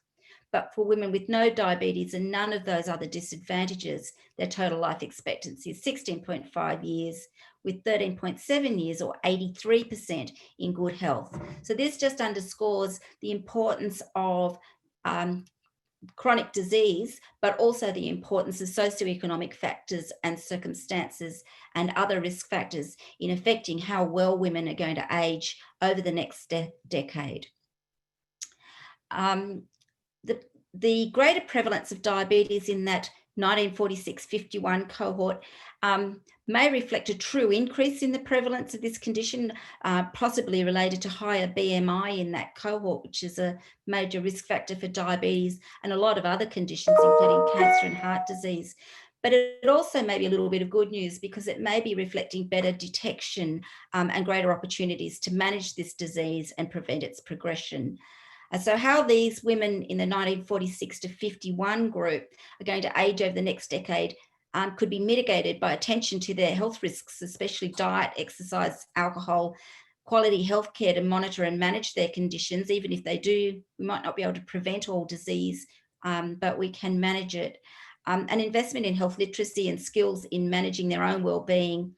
F: But for women with no diabetes and none of those other disadvantages, their total life expectancy is 16.5 years, with 13.7 years or 83% in good health. So this just underscores the importance of chronic disease, but also the importance of socioeconomic factors and circumstances and other risk factors in affecting how well women are going to age over the next decade. The greater prevalence of diabetes in that 1946-51 cohort may reflect a true increase in the prevalence of this condition, possibly related to higher BMI in that cohort, which is a major risk factor for diabetes and a lot of other conditions, including cancer and heart disease. But it also may be a little bit of good news because it may be reflecting better detection and greater opportunities to manage this disease and prevent its progression. So how these women in the 1946 to 51 group are going to age over the next decade could be mitigated by attention to their health risks, especially diet, exercise, alcohol, quality healthcare to monitor and manage their conditions. Even if they do, we might not be able to prevent all disease, but we can manage it. An investment in health literacy and skills in managing their own well-being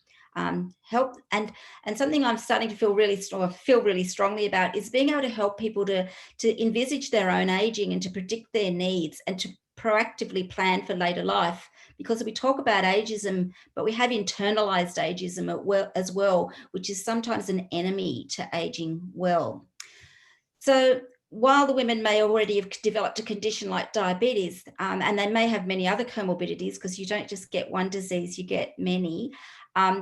F: help, and something I'm starting to feel really strongly about is being able to help people to envisage their own aging and to predict their needs and to proactively plan for later life. Because we talk about ageism, but we have internalized ageism as well, which is sometimes an enemy to aging well. So while the women may already have developed a condition like diabetes, and they may have many other comorbidities, because you don't just get one disease, you get many,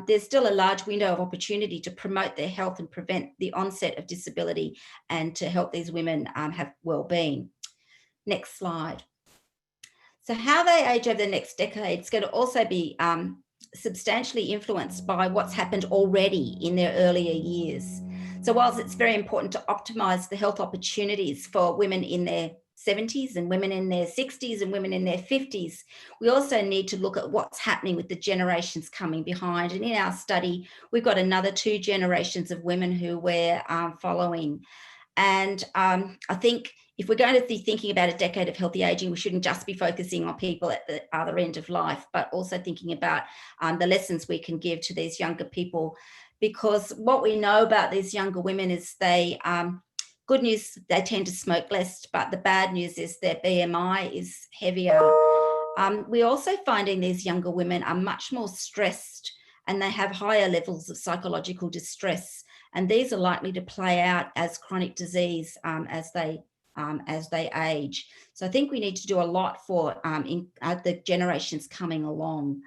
F: there's still a large window of opportunity to promote their health and prevent the onset of disability and to help these women have well-being. Next slide. So how they age over the next decade is going to also be substantially influenced by what's happened already in their earlier years. So whilst it's very important to optimise the health opportunities for women in their 70s and women in their 60s and women in their 50s, we also need to look at what's happening with the generations coming behind. And in our study, we've got another 2 generations of women who we're following. And I think if we're going to be thinking about a decade of healthy aging, we shouldn't just be focusing on people at the other end of life, but also thinking about the lessons we can give to these younger people. Because what we know about these younger women is they, good news, they tend to smoke less, but the bad news is their BMI is heavier. We're also finding these younger women are much more stressed and they have higher levels of psychological distress. And these are likely to play out as chronic disease as they age. So I think we need to do a lot for the generations coming along.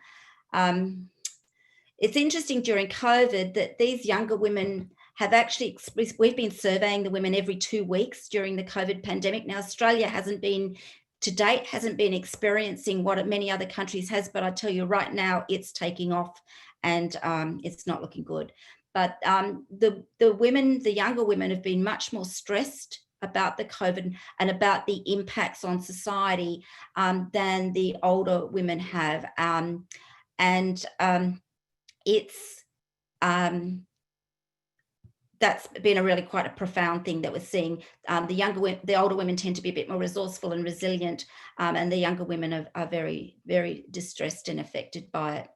F: It's interesting during COVID that these younger women have actually, we've been surveying the women every 2 weeks during the COVID pandemic. Now, Australia hasn't been experiencing what many other countries has, but I tell you right now, it's taking off and it's not looking good. But the younger women have been much more stressed about the COVID and about the impacts on society than the older women have. That's been a really quite a profound thing that we're seeing. The older women tend to be a bit more resourceful and resilient, and the younger women are very, very distressed and affected by it.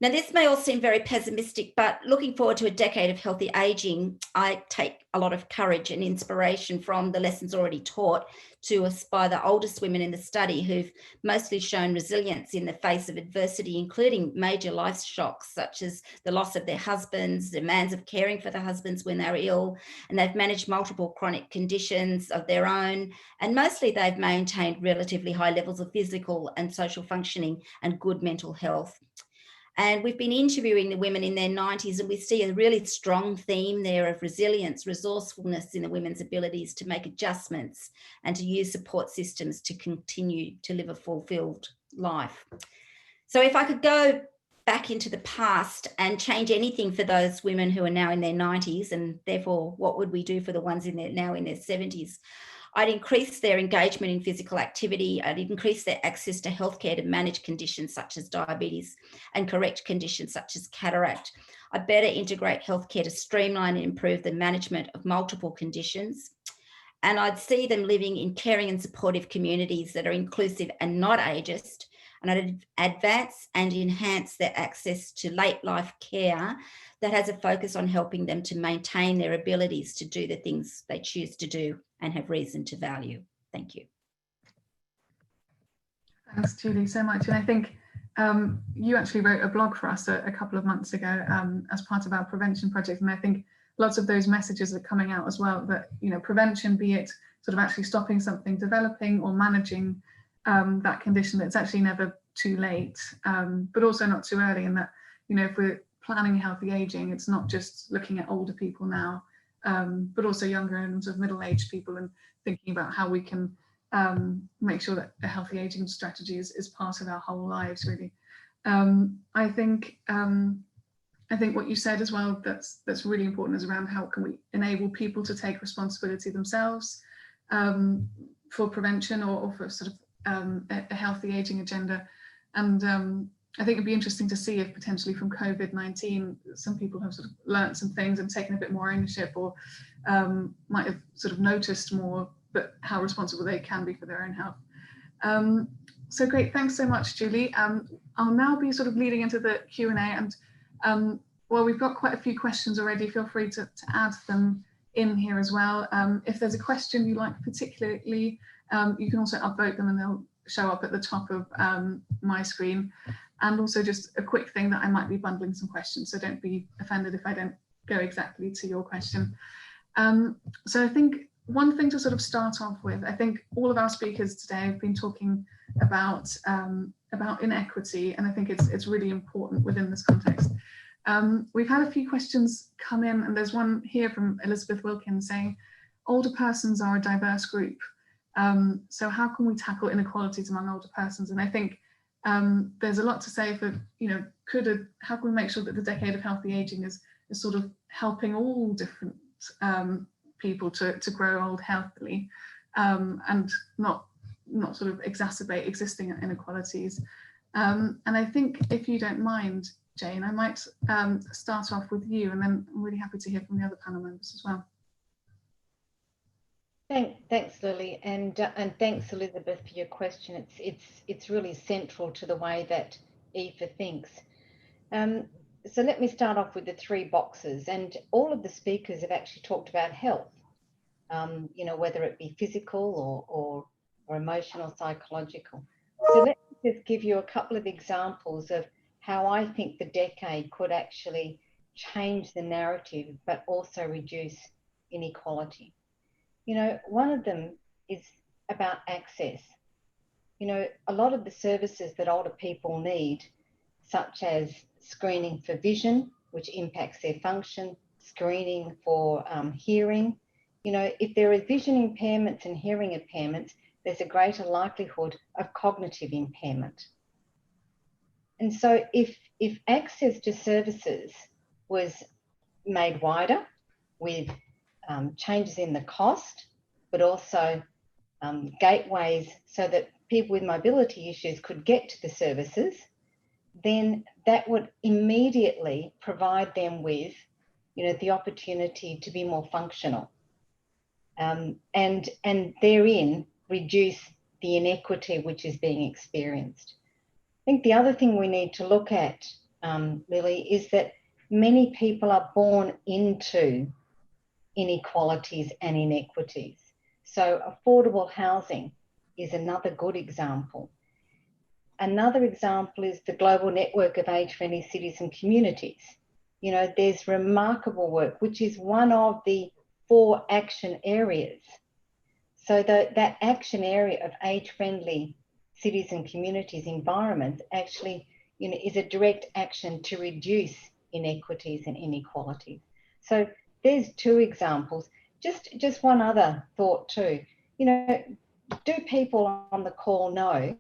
F: Now, this may all seem very pessimistic, but looking forward to a decade of healthy aging, I take a lot of courage and inspiration from the lessons already taught to us by the oldest women in the study who've mostly shown resilience in the face of adversity, including major life shocks, such as the loss of their husbands, demands of caring for their husbands when they're ill, and they've managed multiple chronic conditions of their own. And mostly they've maintained relatively high levels of physical and social functioning and good mental health. And we've been interviewing the women in their 90s, and we see a really strong theme there of resilience, resourcefulness in the women's abilities to make adjustments and to use support systems to continue to live a fulfilled life. So if I could go back into the past and change anything for those women who are now in their 90s, and therefore what would we do for the ones now in their 70s? I'd increase their engagement in physical activity. I'd increase their access to healthcare to manage conditions such as diabetes and correct conditions such as cataract. I'd better integrate healthcare to streamline and improve the management of multiple conditions. And I'd see them living in caring and supportive communities that are inclusive and not ageist. And I'd advance and enhance their access to late life care that has a focus on helping them to maintain their abilities to do the things they choose to do and have reason to value. Thank you.
A: Thanks, Julie, so much. And I think you actually wrote a blog for us a couple of months ago as part of our prevention project. And I think lots of those messages are coming out as well, that, you know, prevention, be it sort of actually stopping something developing or managing that condition, it's actually never too late, but also not too early. And that, you know, if we're planning healthy aging, it's not just looking at older people now, but also younger and sort of middle-aged people, and thinking about how we can make sure that a healthy aging strategy is part of our whole lives, really. I think what you said as well, that's really important, is around how can we enable people to take responsibility themselves for prevention or for sort of a healthy aging agenda. And I think it'd be interesting to see if potentially from COVID-19, some people have sort of learnt some things and taken a bit more ownership, or might have sort of noticed more, but how responsible they can be for their own health. So great, thanks so much, Julie. I'll now be sort of leading into the Q&A, and well, we've got quite a few questions already. Feel free to add them in here as well. If there's a question you like particularly, you can also upvote them and they'll show up at the top of my screen. And also just a quick thing that I might be bundling some questions, so don't be offended if I don't go exactly to your question. So I think one thing to sort of start off with, I think all of our speakers today have been talking about inequity, and I think it's really important within this context. We've had a few questions come in, and there's one here from Elizabeth Wilkins saying, older persons are a diverse group. So how can we tackle inequalities among older persons? And I think there's a lot to say for, you know, how can we make sure that the decade of healthy aging is sort of helping all different people to grow old healthily, and not sort of exacerbate existing inequalities. And I think, if you don't mind, Jane, I might start off with you, and then I'm really happy to hear from the other panel members as well.
C: Thanks, Lily, and thanks, Elizabeth, for your question. It's really central to the way that EFA thinks. So let me start off with the three boxes, and all of the speakers have actually talked about health. You know, whether it be physical or emotional, psychological. So let me just give you a couple of examples of how I think the decade could actually change the narrative, but also reduce inequality. You know, one of them is about access. You know, a lot of the services that older people need, such as screening for vision, which impacts their function, screening for hearing. You know, if there are vision impairments and hearing impairments, there's a greater likelihood of cognitive impairment. And so if access to services was made wider with changes in the cost, but also gateways so that people with mobility issues could get to the services, then that would immediately provide them with, you know, the opportunity to be more functional, and therein reduce the inequity which is being experienced. I think the other thing we need to look at, Lily, is that many people are born into inequalities and inequities. So affordable housing is another good example. Another example is the global network of age-friendly cities and communities. You know, there's remarkable work, which is one of the 4 action areas. So that action area of age-friendly cities and communities environments actually is a direct action to reduce inequities and inequalities. So there's two examples. Just one other thought too. Do people on the call know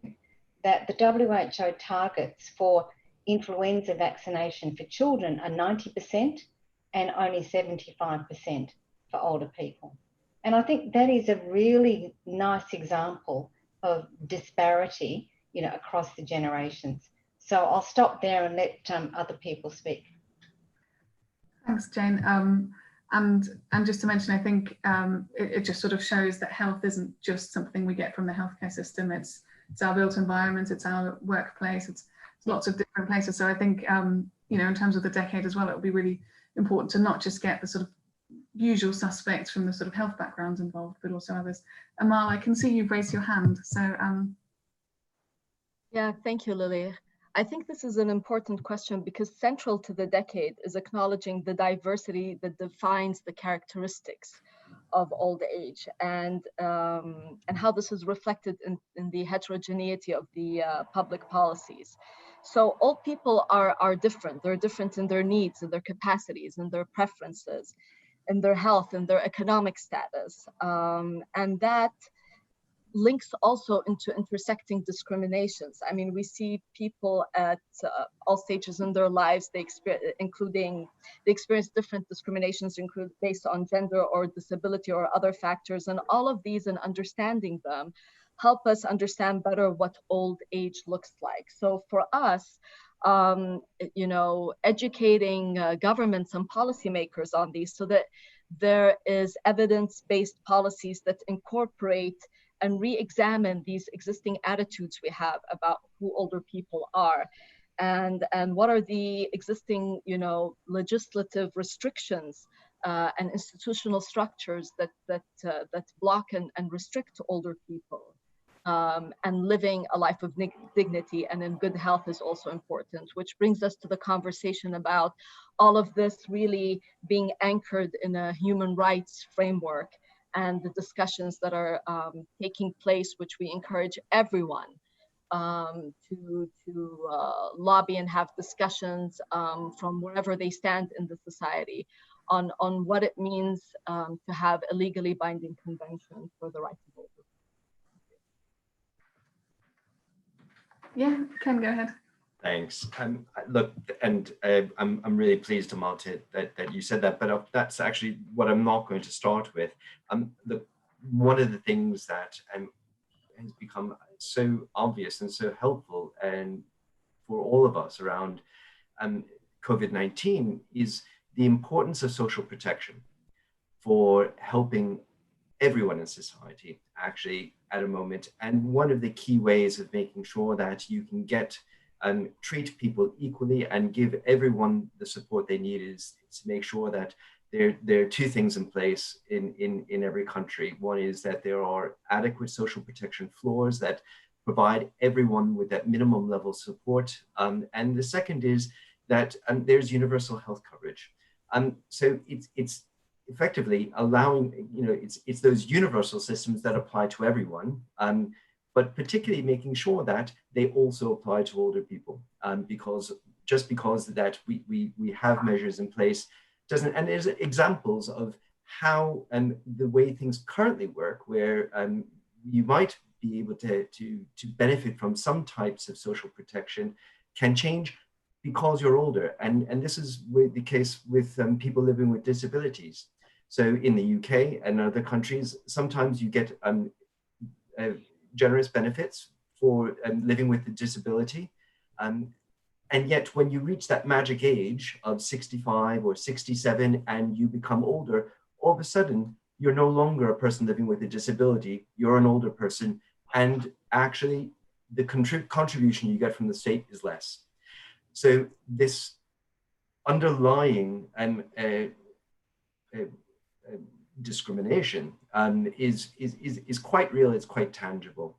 C: that the WHO targets for influenza vaccination for children are 90% and only 75% for older people? And I think that is a really nice example of disparity, across the generations. So I'll stop there and let other people speak.
A: Thanks, Jane. And just to mention, I think it just sort of shows that health isn't just something we get from the healthcare system. It's our built environment, it's our workplace, it's lots of different places. So I think, in terms of the decade as well, it would be really important to not just get the sort of usual suspects from the sort of health backgrounds involved, but also others. Amal, I can see you've raised your hand. So
B: yeah, thank you, Lily. I think this is an important question because central to the decade is acknowledging the diversity that defines the characteristics of old age and how this is reflected in the heterogeneity of the public policies. So old people are different. They're different in their needs and their capacities and their preferences and their health and their economic status. And that links also into intersecting discriminations. I mean, we see people at all stages in their lives, they experience different discriminations based on gender or disability or other factors. And all of these and understanding them help us understand better what old age looks like. So for us, educating governments and policymakers on these so that there is evidence-based policies that incorporate and re-examine these existing attitudes we have about who older people are, and what are the existing, legislative restrictions and institutional structures that block and restrict older people. And living a life of dignity and in good health is also important, which brings us to the conversation about all of this really being anchored in a human rights framework and the discussions that are taking place, which we encourage everyone to lobby and have discussions from wherever they stand in the society on what it means to have a legally binding convention for the rights of older people.
A: yeah, Ken, go ahead.
E: Thanks. Look, and I'm really pleased, Amal, that you said that, but that's actually what I'm not going to start with. One of the things that has become so obvious and so helpful and for all of us around COVID-19 is the importance of social protection for helping everyone in society actually at a moment. And one of the key ways of making sure that you can get and treat people equally and give everyone the support they need is to make sure that there are two things in place in every country. One is that there are adequate social protection floors that provide everyone with that minimum level of support. And the second is that there's universal health coverage. So it's effectively allowing, it's those universal systems that apply to everyone, but particularly making sure that they also apply to older people, because that we have measures in place doesn't, and there's examples of how the way things currently work, where you might be able to benefit from some types of social protection can change because you're older. And this is the case with people living with disabilities. So in the UK and other countries, sometimes you get generous benefits for living with a disability. And yet when you reach that magic age of 65 or 67 and you become older, all of a sudden, you're no longer a person living with a disability, you're an older person. And actually the contribution you get from the state is less. So this underlying discrimination is quite real, it's quite tangible.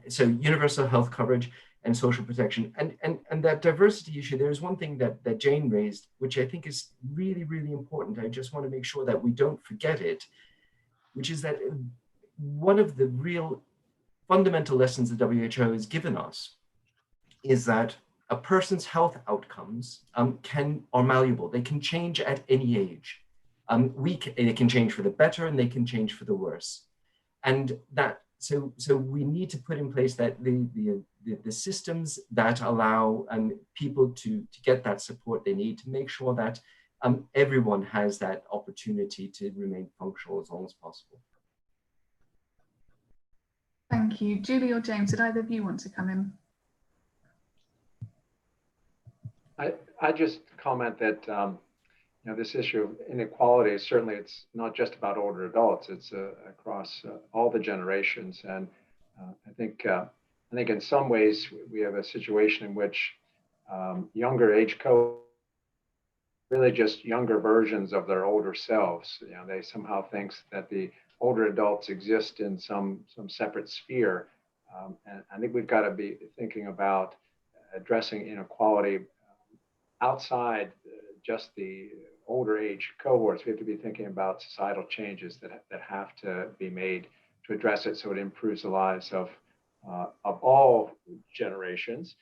E: So universal health coverage and social protection and that diversity issue, there's one thing that Jane raised, which I think is really, really important. I just want to make sure that we don't forget it, which is that one of the real fundamental lessons the WHO has given us is that a person's health outcomes are malleable. They can change at any age. They can change for the better and they can change for the worse. And so we need to put in place that the systems that allow people to get that support they need to make sure that everyone has that opportunity to remain functional as long as possible.
A: Thank you. Julie or James, did either of you want to come in?
D: I just comment that this issue of inequality is certainly, it's not just about older adults, it's across all the generations. And I think in some ways we have a situation in which younger age cohorts really just younger versions of their older selves. They somehow think that the older adults exist in some separate sphere. And I think we've got to be thinking about addressing inequality outside just the older age cohorts. We have to be thinking about societal changes that have to be made to address it so it improves the lives of all generations.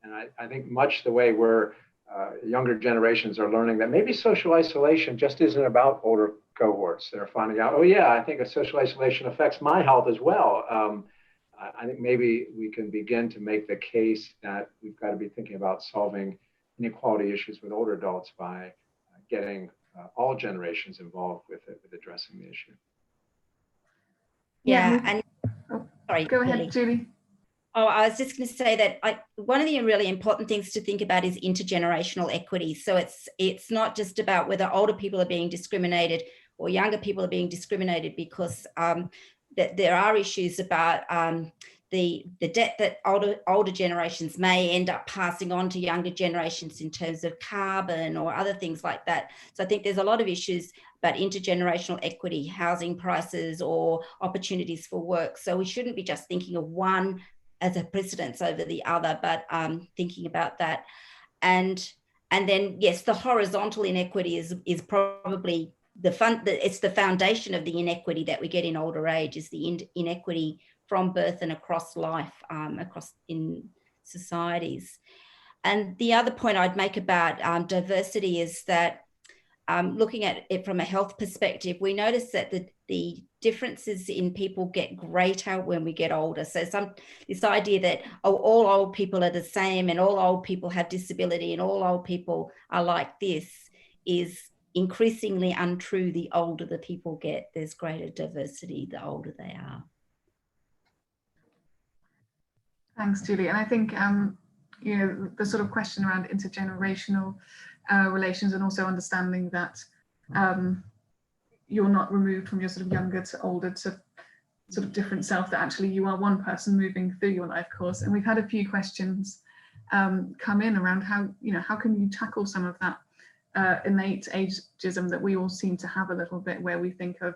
D: And I think much the way younger generations are learning that maybe social isolation just isn't about older cohorts. They're finding out, oh yeah, I think social isolation affects my health as well. I think maybe we can begin to make the case that we've got to be thinking about solving inequality issues with older adults by getting all generations involved with addressing the issue.
F: Yeah, sorry.
A: Go ahead, Julie.
F: Oh, I was just going to say that one of the really important things to think about is intergenerational equity. So it's not just about whether older people are being discriminated or younger people are being discriminated, because that there are issues about the debt that older generations may end up passing on to younger generations in terms of carbon or other things like that. So I think there's a lot of issues about intergenerational equity, housing prices, or opportunities for work. So we shouldn't be just thinking of one as a precedence over the other, but thinking about that. And then, yes, the horizontal inequity is probably it's the foundation of the inequity that we get in older age, is the inequity from birth and across life, across in societies. And the other point I'd make about diversity is that looking at it from a health perspective, we notice that the differences in people get greater when we get older. So this idea that all old people are the same and all old people have disability and all old people are like this is increasingly untrue. The older the people get, there's greater diversity the older they are.
A: Thanks, Julie. And I think the sort of question around intergenerational relations, and also understanding that you're not removed from your sort of younger to older to sort of different self, that actually you are one person moving through your life course. And we've had a few questions come in around how can you tackle some of that innate ageism that we all seem to have a little bit, where we think of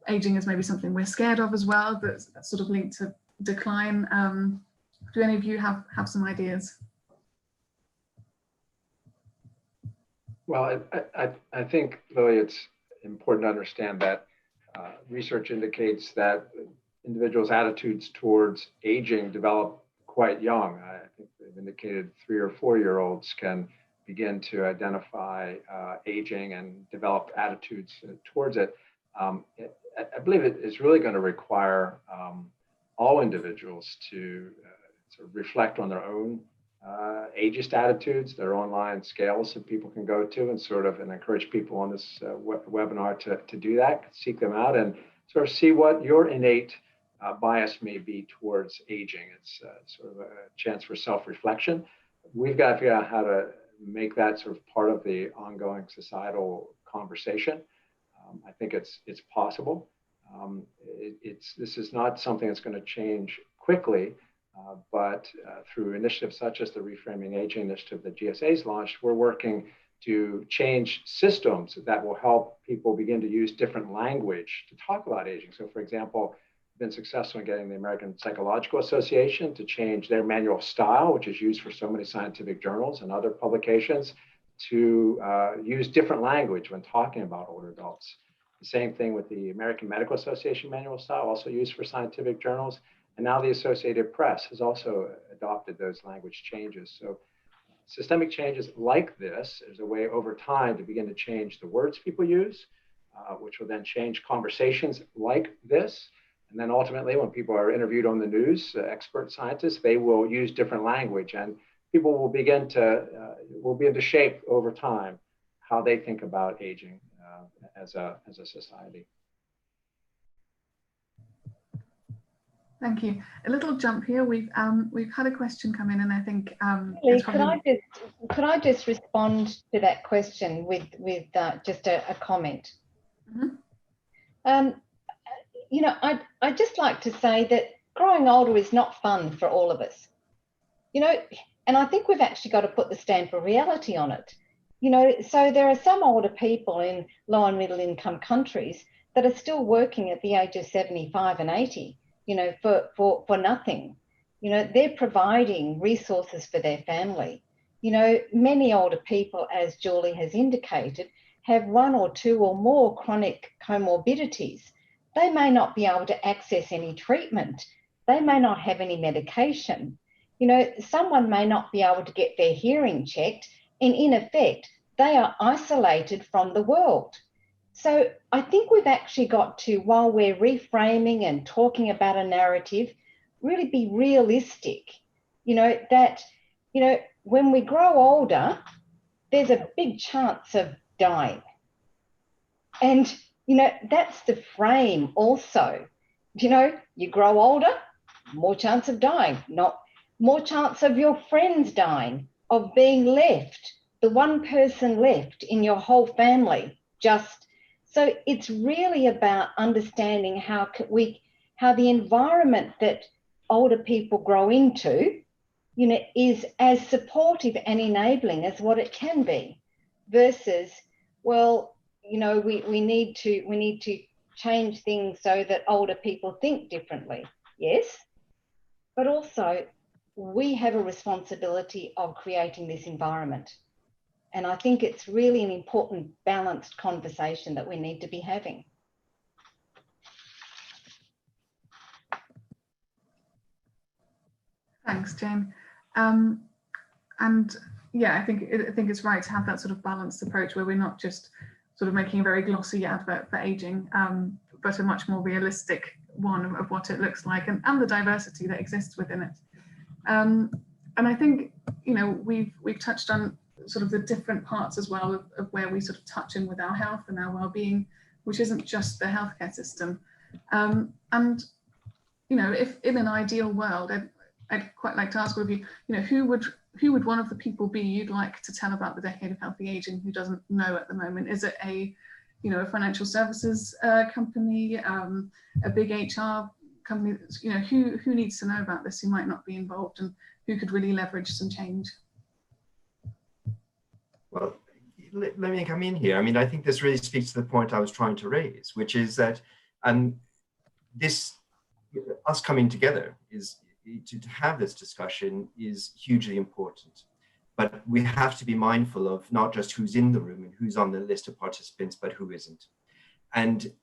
A: aging as maybe something we're scared of as well, that's sort of linked to decline. Do any of you have some ideas?
D: Well, I think, Lilly, it's important to understand that research indicates that individuals' attitudes towards aging develop quite young. I think they've indicated 3 or 4-year-olds can begin to identify aging and develop attitudes towards it. I believe it is really going to require all individuals to sort of reflect on their own ageist attitudes, their online scales that people can go to, and encourage people on this webinar to do that, seek them out, and sort of see what your innate bias may be towards aging. It's sort of a chance for self-reflection. We've got to figure out how to make that sort of part of the ongoing societal conversation. I think it's possible. This is not something that's going to change quickly. But through initiatives such as the Reframing Aging initiative that GSA's launched, we're working to change systems that will help people begin to use different language to talk about aging. So, for example, we've been successful in getting the American Psychological Association to change their manual style, which is used for so many scientific journals and other publications, to use different language when talking about older adults. The same thing with the American Medical Association manual style, also used for scientific journals. And now the Associated Press has also adopted those language changes. So systemic changes like this is a way over time to begin to change the words people use, which will then change conversations like this. And then ultimately, when people are interviewed on the news, expert scientists, they will use different language, and people will begin to shape over time how they think about aging as a society.
A: Thank you. A little jump here. We've had a question come in, and I think
C: Lily, could I just respond to that question with just a comment?
A: Mm-hmm.
C: You know, I'd just like to say that growing older is not fun for all of us. You know, and I think we've actually got to put the stamp of reality on it. You know, so there are some older people in low and middle income countries that are still working at the age of 75 and 80. You know, for nothing. You know, they're providing resources for their family. You know, many older people, as Julie has indicated, have one or two or more chronic comorbidities. They may not be able to access any treatment. They may not have any medication. You know, someone may not be able to get their hearing checked, and in effect, they are isolated from the world. So I think we've actually got to, while we're reframing and talking about a narrative, really be realistic. You know, that, you know, when we grow older, there's a big chance of dying. And, you know, that's the frame also. You know, you grow older, more chance of dying, not more chance of your friends dying, of being left, the one person left in your whole family, just. So it's really about understanding how the environment that older people grow into, you know, is as supportive and enabling as what it can be, versus, well, you know, we need to change things so that older people think differently. Yes, but also we have a responsibility of creating this environment. And I think it's really an important balanced conversation that we need to be having.
A: Thanks, Jane. And yeah, I think it's right to have that sort of balanced approach where we're not just sort of making a very glossy advert for aging, but a much more realistic one of what it looks like and the diversity that exists within it. And I think, you know, we've touched on sort of the different parts as well of where we sort of touch in with our health and our well-being, which isn't just the healthcare system. And, you know, if in an ideal world, I'd quite like to ask all of you, you know, who would one of the people be you'd like to tell about the decade of healthy aging who doesn't know at the moment? Is it a financial services company, a big HR company? You know, who needs to know about this, who might not be involved, and who could really leverage some change?
E: Well, let me come in here. I mean, I think this really speaks to the point I was trying to raise, which is that us coming together is to have this discussion is hugely important. But we have to be mindful of not just who's in the room and who's on the list of participants, but who isn't. And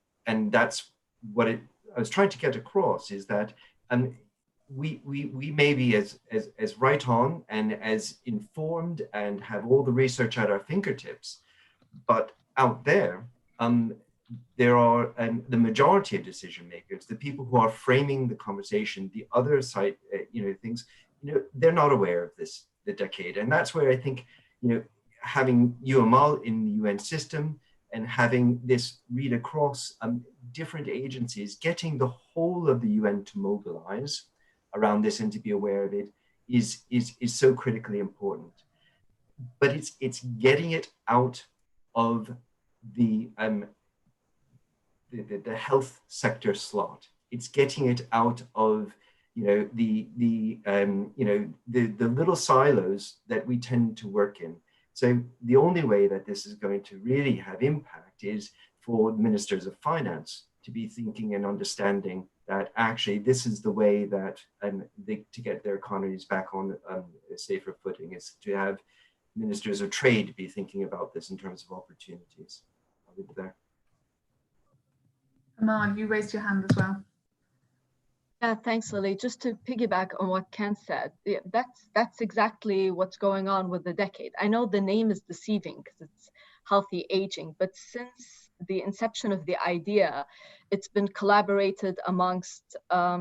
E: that's what I was trying to get across, is that we may be as right on and as informed and have all the research at our fingertips, but out there, there are the majority of decision makers, the people who are framing the conversation, the other side, things, they're not aware of this, the decade. And that's where I think, having UML in the UN system and having this read across different agencies, getting the whole of the UN to mobilize around this and to be aware of it is so critically important. But it's getting it out of the health sector slot. It's getting it out of the little silos that we tend to work in. So the only way that this is going to really have impact is for ministers of finance to be thinking and understanding that actually this is the way that to get their economies back on a safer footing, is to have ministers of trade be thinking about this in terms of opportunities. I'll leave it there.
A: Amal, you raised your hand as well.
B: Yeah, thanks, Lily. Just to piggyback on what Ken said, yeah, that's exactly what's going on with the decade. I know the name is deceiving because it's healthy aging, but since the inception of the idea, it's been collaborated amongst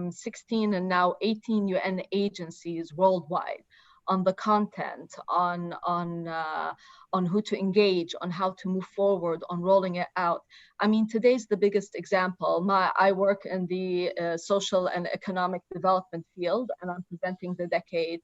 B: 16 and now 18 UN agencies worldwide on the content, on who to engage, on how to move forward, on rolling it out. I mean, today's the biggest example. I work in the social and economic development field, and I'm presenting the decade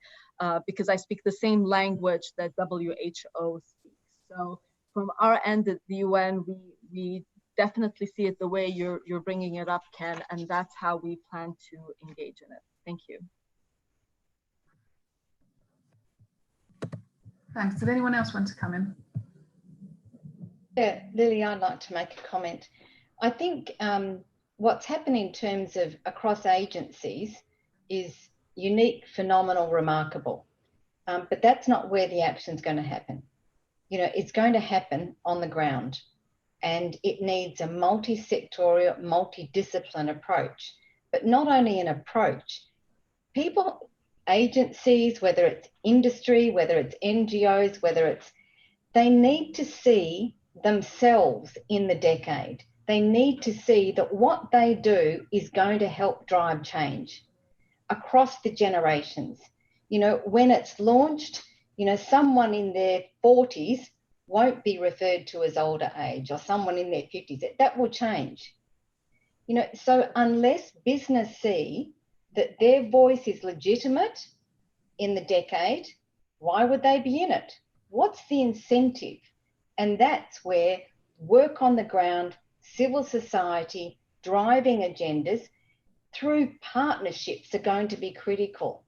B: because I speak the same language that WHO speaks. So from our end at the UN, we definitely see it the way you're bringing it up, Ken, and that's how we plan to engage in it. Thank you.
A: Thanks. Did anyone else want to come in?
C: Yeah, Lily, I'd like to make a comment. I think what's happened in terms of across agencies is unique, phenomenal, remarkable. But that's not where the action's going to happen. You know, it's going to happen on the ground, and it needs a multi-sectorial, multidiscipline approach. But not only an approach, people, agencies, whether it's industry, whether it's NGOs, whether it's, they need to see themselves in the decade. They need to see that what they do is going to help drive change across the generations. You know, when it's launched, you know, someone in their 40s won't be referred to as older age, or someone in their 50s. That will change. You know, so unless business see that their voice is legitimate in the decade, why would they be in it? What's the incentive? And that's where work on the ground, civil society, driving agendas through partnerships are going to be critical.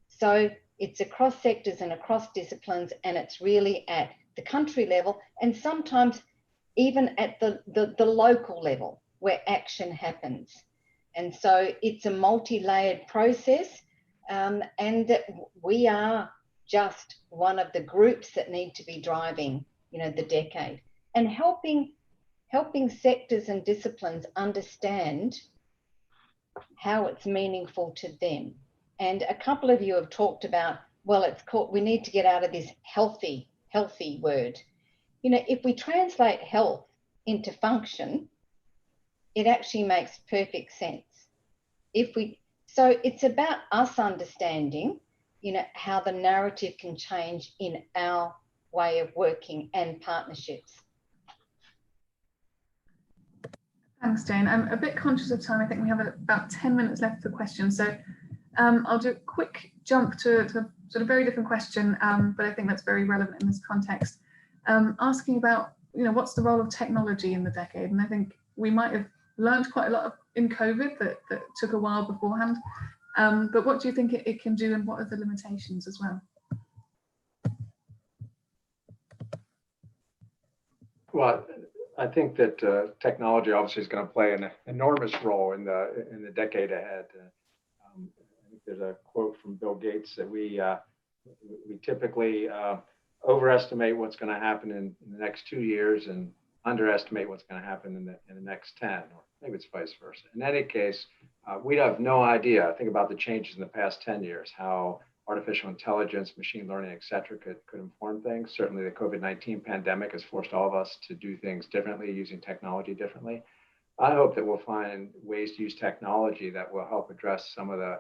C: So it's across sectors and across disciplines, and it's really at the country level, and sometimes even at the local level where action happens. And so it's a multi-layered process, and we are just one of the groups that need to be driving, you know, the decade, and helping sectors and disciplines understand how it's meaningful to them. And a couple of you have talked about, well, it's called, we need to get out of this healthy word. You know, if we translate health into function, it actually makes perfect sense. So it's about us understanding, you know, how the narrative can change in our way of working and partnerships.
A: Thanks, Jane. I'm a bit conscious of time. I think we have about 10 minutes left for questions. So I'll do a quick jump to sort of very different question, but I think that's very relevant in this context. Asking about, you know, what's the role of technology in the decade? And I think we might have learned quite a lot in COVID that took a while beforehand. But what do you think it can do, and what are the limitations as well?
D: Well, I think that technology obviously is going to play an enormous role in the decade ahead. I think there's a quote from Bill Gates that we typically overestimate what's going to happen in the next 2 years and underestimate what's going to happen in the next 10, or maybe it's vice versa. In any case, we have no idea. Think about the changes in the past 10 years, how artificial intelligence, machine learning, et cetera, could inform things. Certainly the COVID-19 pandemic has forced all of us to do things differently, using technology differently. I hope that we'll find ways to use technology that will help address some of the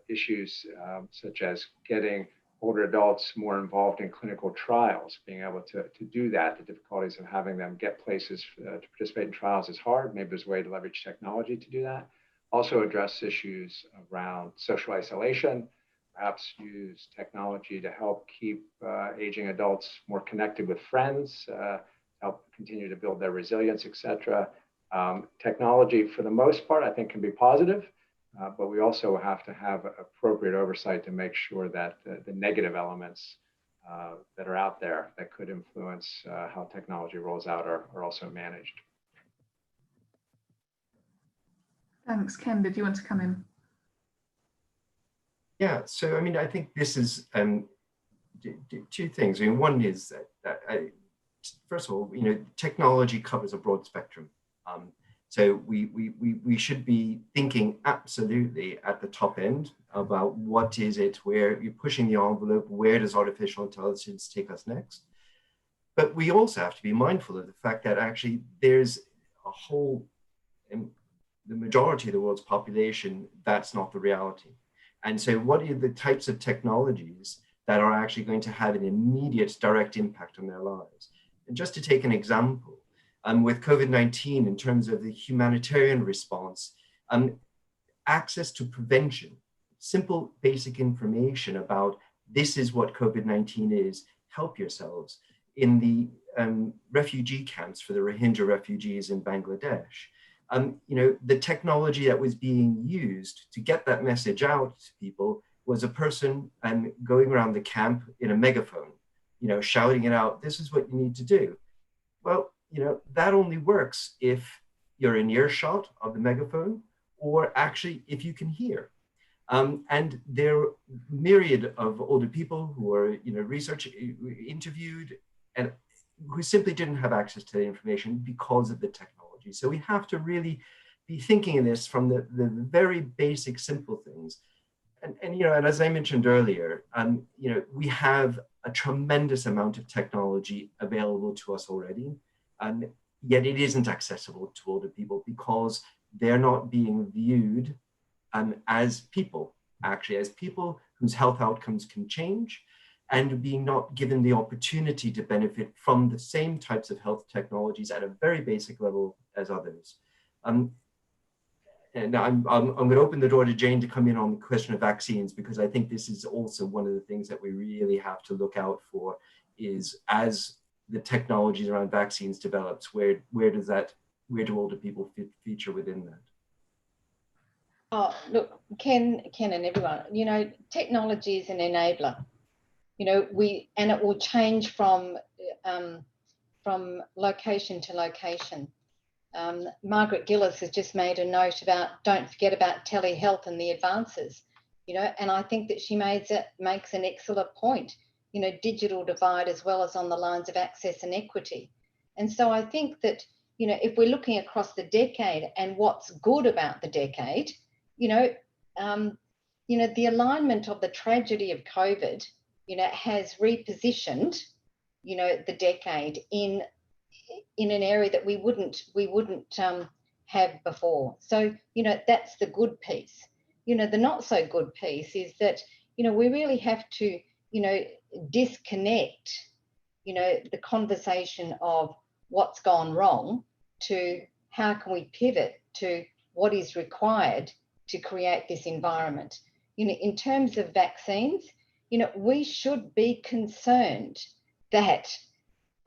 D: issues, such as getting older adults more involved in clinical trials. Being able to do that, the difficulties of having them get places to participate in trials is hard. Maybe there's a way to leverage technology to do that. Also address issues around social isolation, perhaps use technology to help keep aging adults more connected with friends, help continue to build their resilience, et cetera. Technology, for the most part, I think can be positive, but we also have to have appropriate oversight to make sure that the negative elements that are out there that could influence how technology rolls out are also managed.
A: Thanks. Ken, did you want to come in?
E: Yeah, so I mean, I think this is two things. I mean, one is that first of all, you know, technology covers a broad spectrum. So we should be thinking absolutely at the top end about what is it, where you're pushing the envelope, where does artificial intelligence take us next? But we also have to be mindful of the fact that actually there's a whole, in the majority of the world's population, that's not the reality. And so what are the types of technologies that are actually going to have an immediate direct impact on their lives? And just to take an example, with COVID-19, in terms of the humanitarian response, access to prevention, simple basic information about this is what COVID-19 is, help yourselves. In the refugee camps for the Rohingya refugees in Bangladesh, the technology that was being used to get that message out to people was a person going around the camp in a megaphone, shouting it out, this is what you need to do. Well, that only works if you're in earshot of the megaphone, or actually if you can hear. And there are myriad of older people who are, interviewed and who simply didn't have access to the information because of the technology. So we have to really be thinking of this from the very basic, simple things. And as I mentioned earlier, we have a tremendous amount of technology available to us already. And yet it isn't accessible to older people because they're not being viewed as people, actually, as people whose health outcomes can change, and being not given the opportunity to benefit from the same types of health technologies at a very basic level as others. And I'm going to open the door to Jane to come in on the question of vaccines, because I think this is also one of the things that we really have to look out for, is as the technologies around vaccines develops, where do older people feature within that?
C: Oh, look, Ken and everyone, technology is an enabler. And it will change from location to location. Margaret Gillis has just made a note about don't forget about telehealth and the advances, and I think that she makes an excellent point, digital divide as well as on the lines of access and equity. And so I think that, if we're looking across the decade and what's good about the decade, the alignment of the tragedy of COVID, has repositioned, the decade in an area that we wouldn't have before. So, that's the good piece. The not so good piece is that, we really have to, disconnect, the conversation of what's gone wrong to how can we pivot to what is required to create this environment. In terms of vaccines, we should be concerned that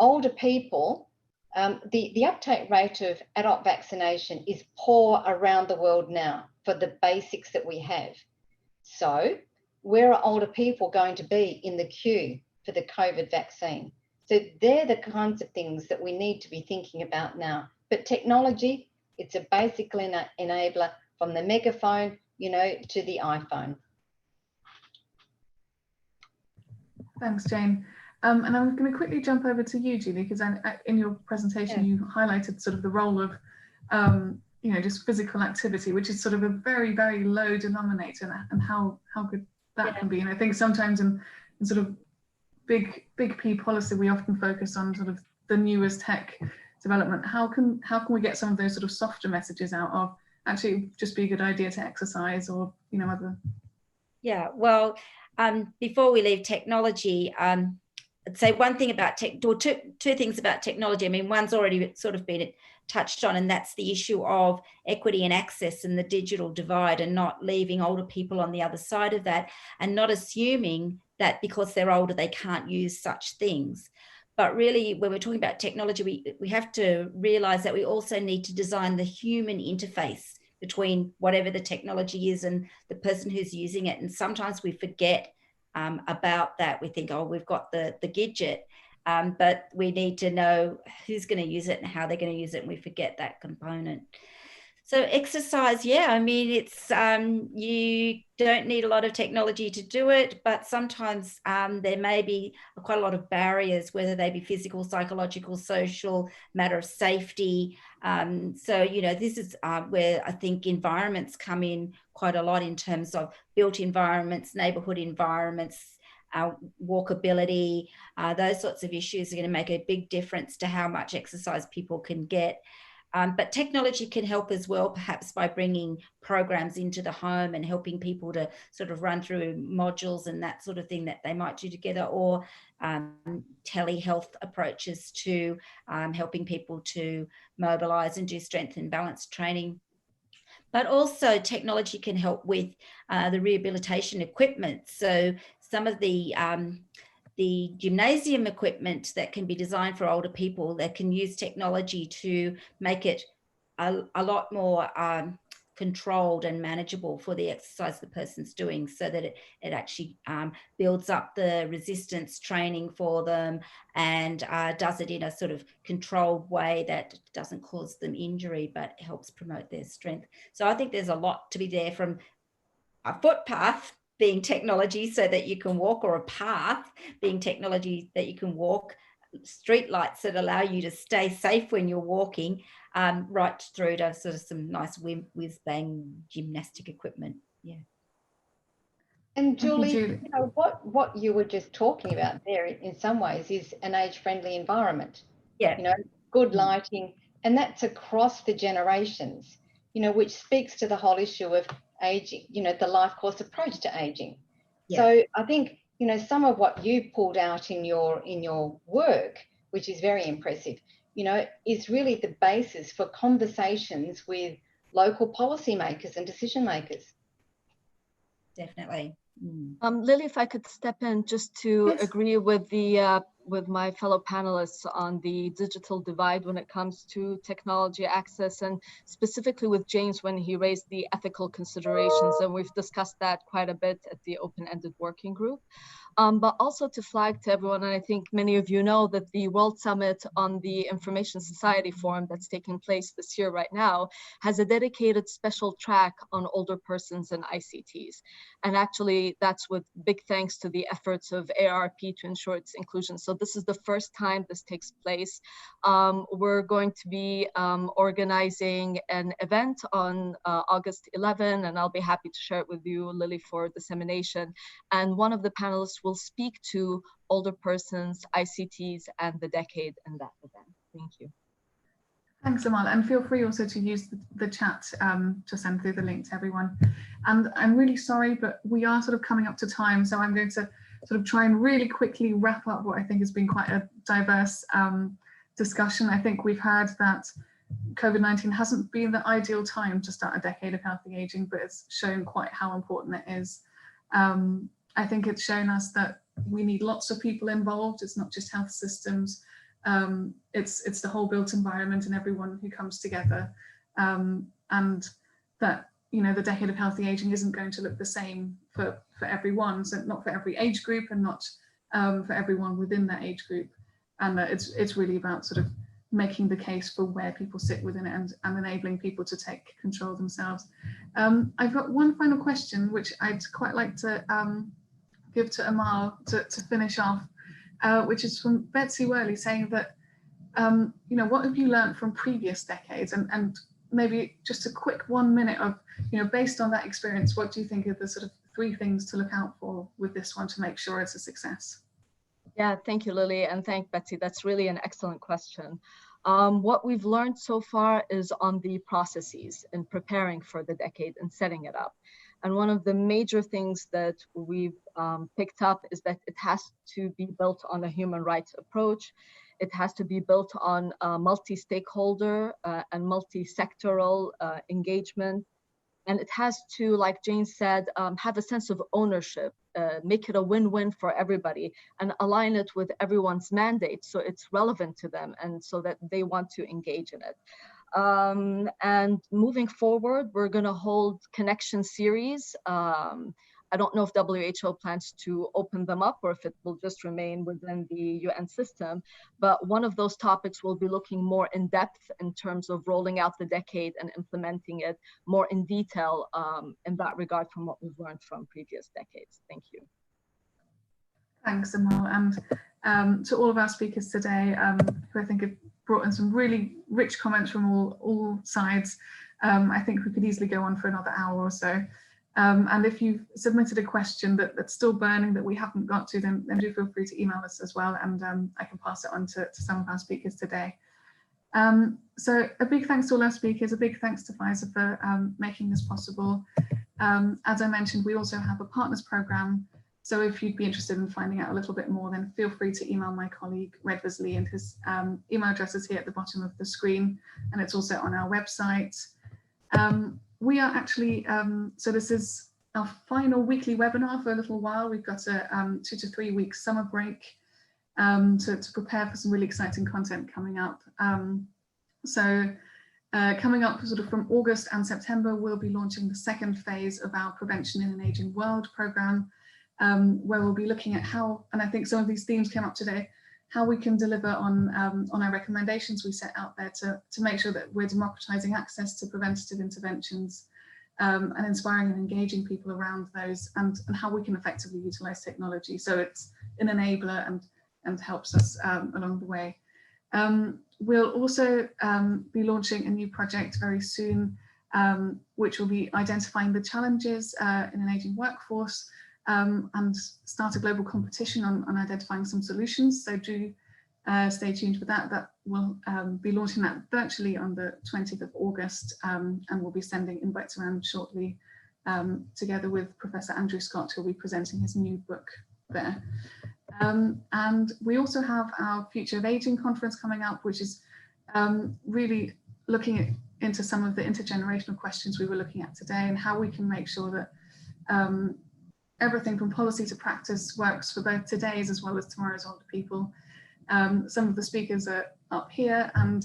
C: older people, the uptake rate of adult vaccination is poor around the world now for the basics that we have. So where are older people going to be in the queue for the COVID vaccine? So they're the kinds of things that we need to be thinking about now. But technology, it's a basic enabler from the megaphone, to the iPhone.
A: Thanks, Jane. And I'm going to quickly jump over to you, Julie, because in your presentation, you highlighted sort of the role of, just physical activity, which is sort of a very, very low denominator, and how good that can be. And I think sometimes in sort of big P policy, we often focus on sort of the newest tech development. How can we get some of those sort of softer messages out of actually just be a good idea to exercise, or other? Yeah,
F: well, before we leave technology, I'd say one thing about two things about technology. I mean, one's already sort of been touched on, and that's the issue of equity and access and the digital divide, and not leaving older people on the other side of that, and not assuming that because they're older they can't use such things. But really, when we're talking about technology, we have to realize that we also need to design the human interface between whatever the technology is and the person who's using it. And sometimes we forget about that. We think, oh, we've got the gadget, but we need to know who's going to use it and how they're going to use it, and we forget that component. So exercise, yeah, I mean, it's you don't need a lot of technology to do it, but sometimes there may be quite a lot of barriers, whether they be physical, psychological, social, matter of safety. So, you know, this is where I think environments come in quite a lot in terms of built environments, neighborhood environments, walkability, those sorts of issues are going to make a big difference to how much exercise people can get. But technology can help as well, perhaps by bringing programs into the home and helping people to sort of run through modules and that sort of thing that they might do together, or telehealth approaches to helping people to mobilize and do strength and balance training. But also technology can help with the rehabilitation equipment. So some of the gymnasium equipment that can be designed for older people, that can use technology to make it a lot more controlled and manageable for the exercise the person's doing, so that it actually builds up the resistance training for them and does it in a sort of controlled way that doesn't cause them injury but helps promote their strength. So I think there's a lot to be there, from a footpath being technology so that you can walk, or a path being technology that you can walk, street lights that allow you to stay safe when you're walking, right through to sort of some nice whiz-bang gymnastic equipment. Yeah.
C: And Julie, you know, what you were just talking about there in some ways is an age-friendly environment.
F: Yeah.
C: You know, good lighting, and that's across the generations, you know, which speaks to the whole issue of aging, you know, the life course approach to aging. Yeah. So I think, you know, some of what you pulled out in your work, which is very impressive, you know, is really the basis for conversations with local policymakers and decision makers.
F: Definitely.
B: Lilly, if I could step in just to agree with with my fellow panelists on the digital divide when it comes to technology access, and specifically with James when he raised the ethical considerations, and we've discussed that quite a bit at the open-ended working group. But also to flag to everyone, and I think many of you know that the World Summit on the Information Society Forum that's taking place this year right now has a dedicated special track on older persons and ICTs. And actually that's with big thanks to the efforts of AARP to ensure its inclusion. So this is the first time this takes place. We're going to be organizing an event on August 11, and I'll be happy to share it with you, Lilly, for dissemination. And one of the panelists will speak to older persons, ICTs, and the decade in that event. Thank you.
A: Thanks, Amal, and feel free also to use the chat to send through the link to everyone. And I'm really sorry, but we are sort of coming up to time, so I'm going to sort of try and really quickly wrap up what I think has been quite a diverse discussion. I think we've heard that COVID-19 hasn't been the ideal time to start a decade of healthy aging, but it's shown quite how important it is. I think it's shown us that we need lots of people involved. It's not just health systems. It's the whole built environment and everyone who comes together, and that, you know, the decade of healthy aging isn't going to look the same for everyone, so not for every age group and not for everyone within that age group. And it's really about sort of making the case for where people sit within it and enabling people to take control themselves. I've got one final question, which I'd quite like to give to Amal to finish off, which is from Betsy Worley, saying that, you know, what have you learned from previous decades? And maybe just a quick 1 minute of, you know, based on that experience, what do you think are the sort of 3 things to look out for with this one to make sure it's a success?
B: Yeah, thank you, Lilly, and thank Betsy. That's really an excellent question. What we've learned so far is on the processes in preparing for the decade and setting it up. And one of the major things that we've picked up is that it has to be built on a human rights approach. It has to be built on multi-stakeholder and multi-sectoral engagement. And it has to, like Jane said, have a sense of ownership, make it a win-win for everybody, and align it with everyone's mandate so it's relevant to them and so that they want to engage in it. And moving forward, we're going to hold connection series I don't know if WHO plans to open them up or if it will just remain within the UN system, but one of those topics will be looking more in depth in terms of rolling out the decade and implementing it more in detail in that regard from what we've learned from previous decades. Thank you.
A: Thanks, Amal, and to all of our speakers today, who I think have brought in some really rich comments from all sides. I think we could easily go on for another hour or so. And if you've submitted a question that's still burning that we haven't got to, then do feel free to email us as well, and I can pass it on to some of our speakers today. So a big thanks to all our speakers, a big thanks to Pfizer for making this possible. As I mentioned, we also have a partners program. So if you'd be interested in finding out a little bit more, then feel free to email my colleague, Red Visley, and his email address is here at the bottom of the screen, and it's also on our website. We are actually, so this is our final weekly webinar for a little while. We've got a 2 to 3 week summer break to prepare for some really exciting content coming up. Coming up sort of from August and September, we'll be launching the second phase of our Prevention in an Aging World program, where we'll be looking at how, and I think some of these themes came up today, how we can deliver on our recommendations we set out there to make sure that we're democratizing access to preventative interventions and inspiring and engaging people around those, and how we can effectively utilize technology. So it's an enabler and helps us along the way. We'll also be launching a new project very soon, which will be identifying the challenges in an aging workforce, and start a global competition on identifying some solutions. So do stay tuned for that. That will be launching that virtually on the 20th of August, and we'll be sending invites around shortly, together with Professor Andrew Scott, who'll be presenting his new book there. And we also have our Future of Aging conference coming up, which is really looking into some of the intergenerational questions we were looking at today, and how we can make sure that everything from policy to practice works for both today's as well as tomorrow's older people. Some of the speakers are up here, and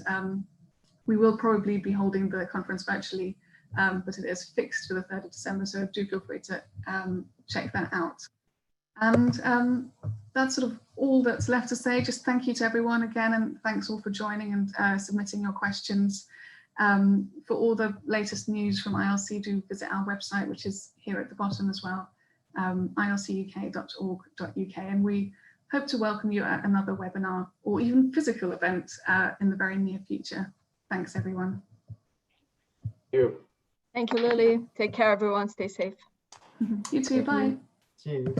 A: we will probably be holding the conference virtually, but it is fixed for the 3rd of December, so do feel free to check that out. And that's sort of all that's left to say. Just thank you to everyone again, and thanks all for joining and submitting your questions. For all the latest news from ILC, do visit our website, which is here at the bottom as well, ilcuk.org.uk, and we hope to welcome you at another webinar or even physical event in the very near future. Thanks, everyone.
D: Thank you.
B: Thank you, Lily. Take care, everyone. Stay safe.
A: You too. Bye.
E: See you.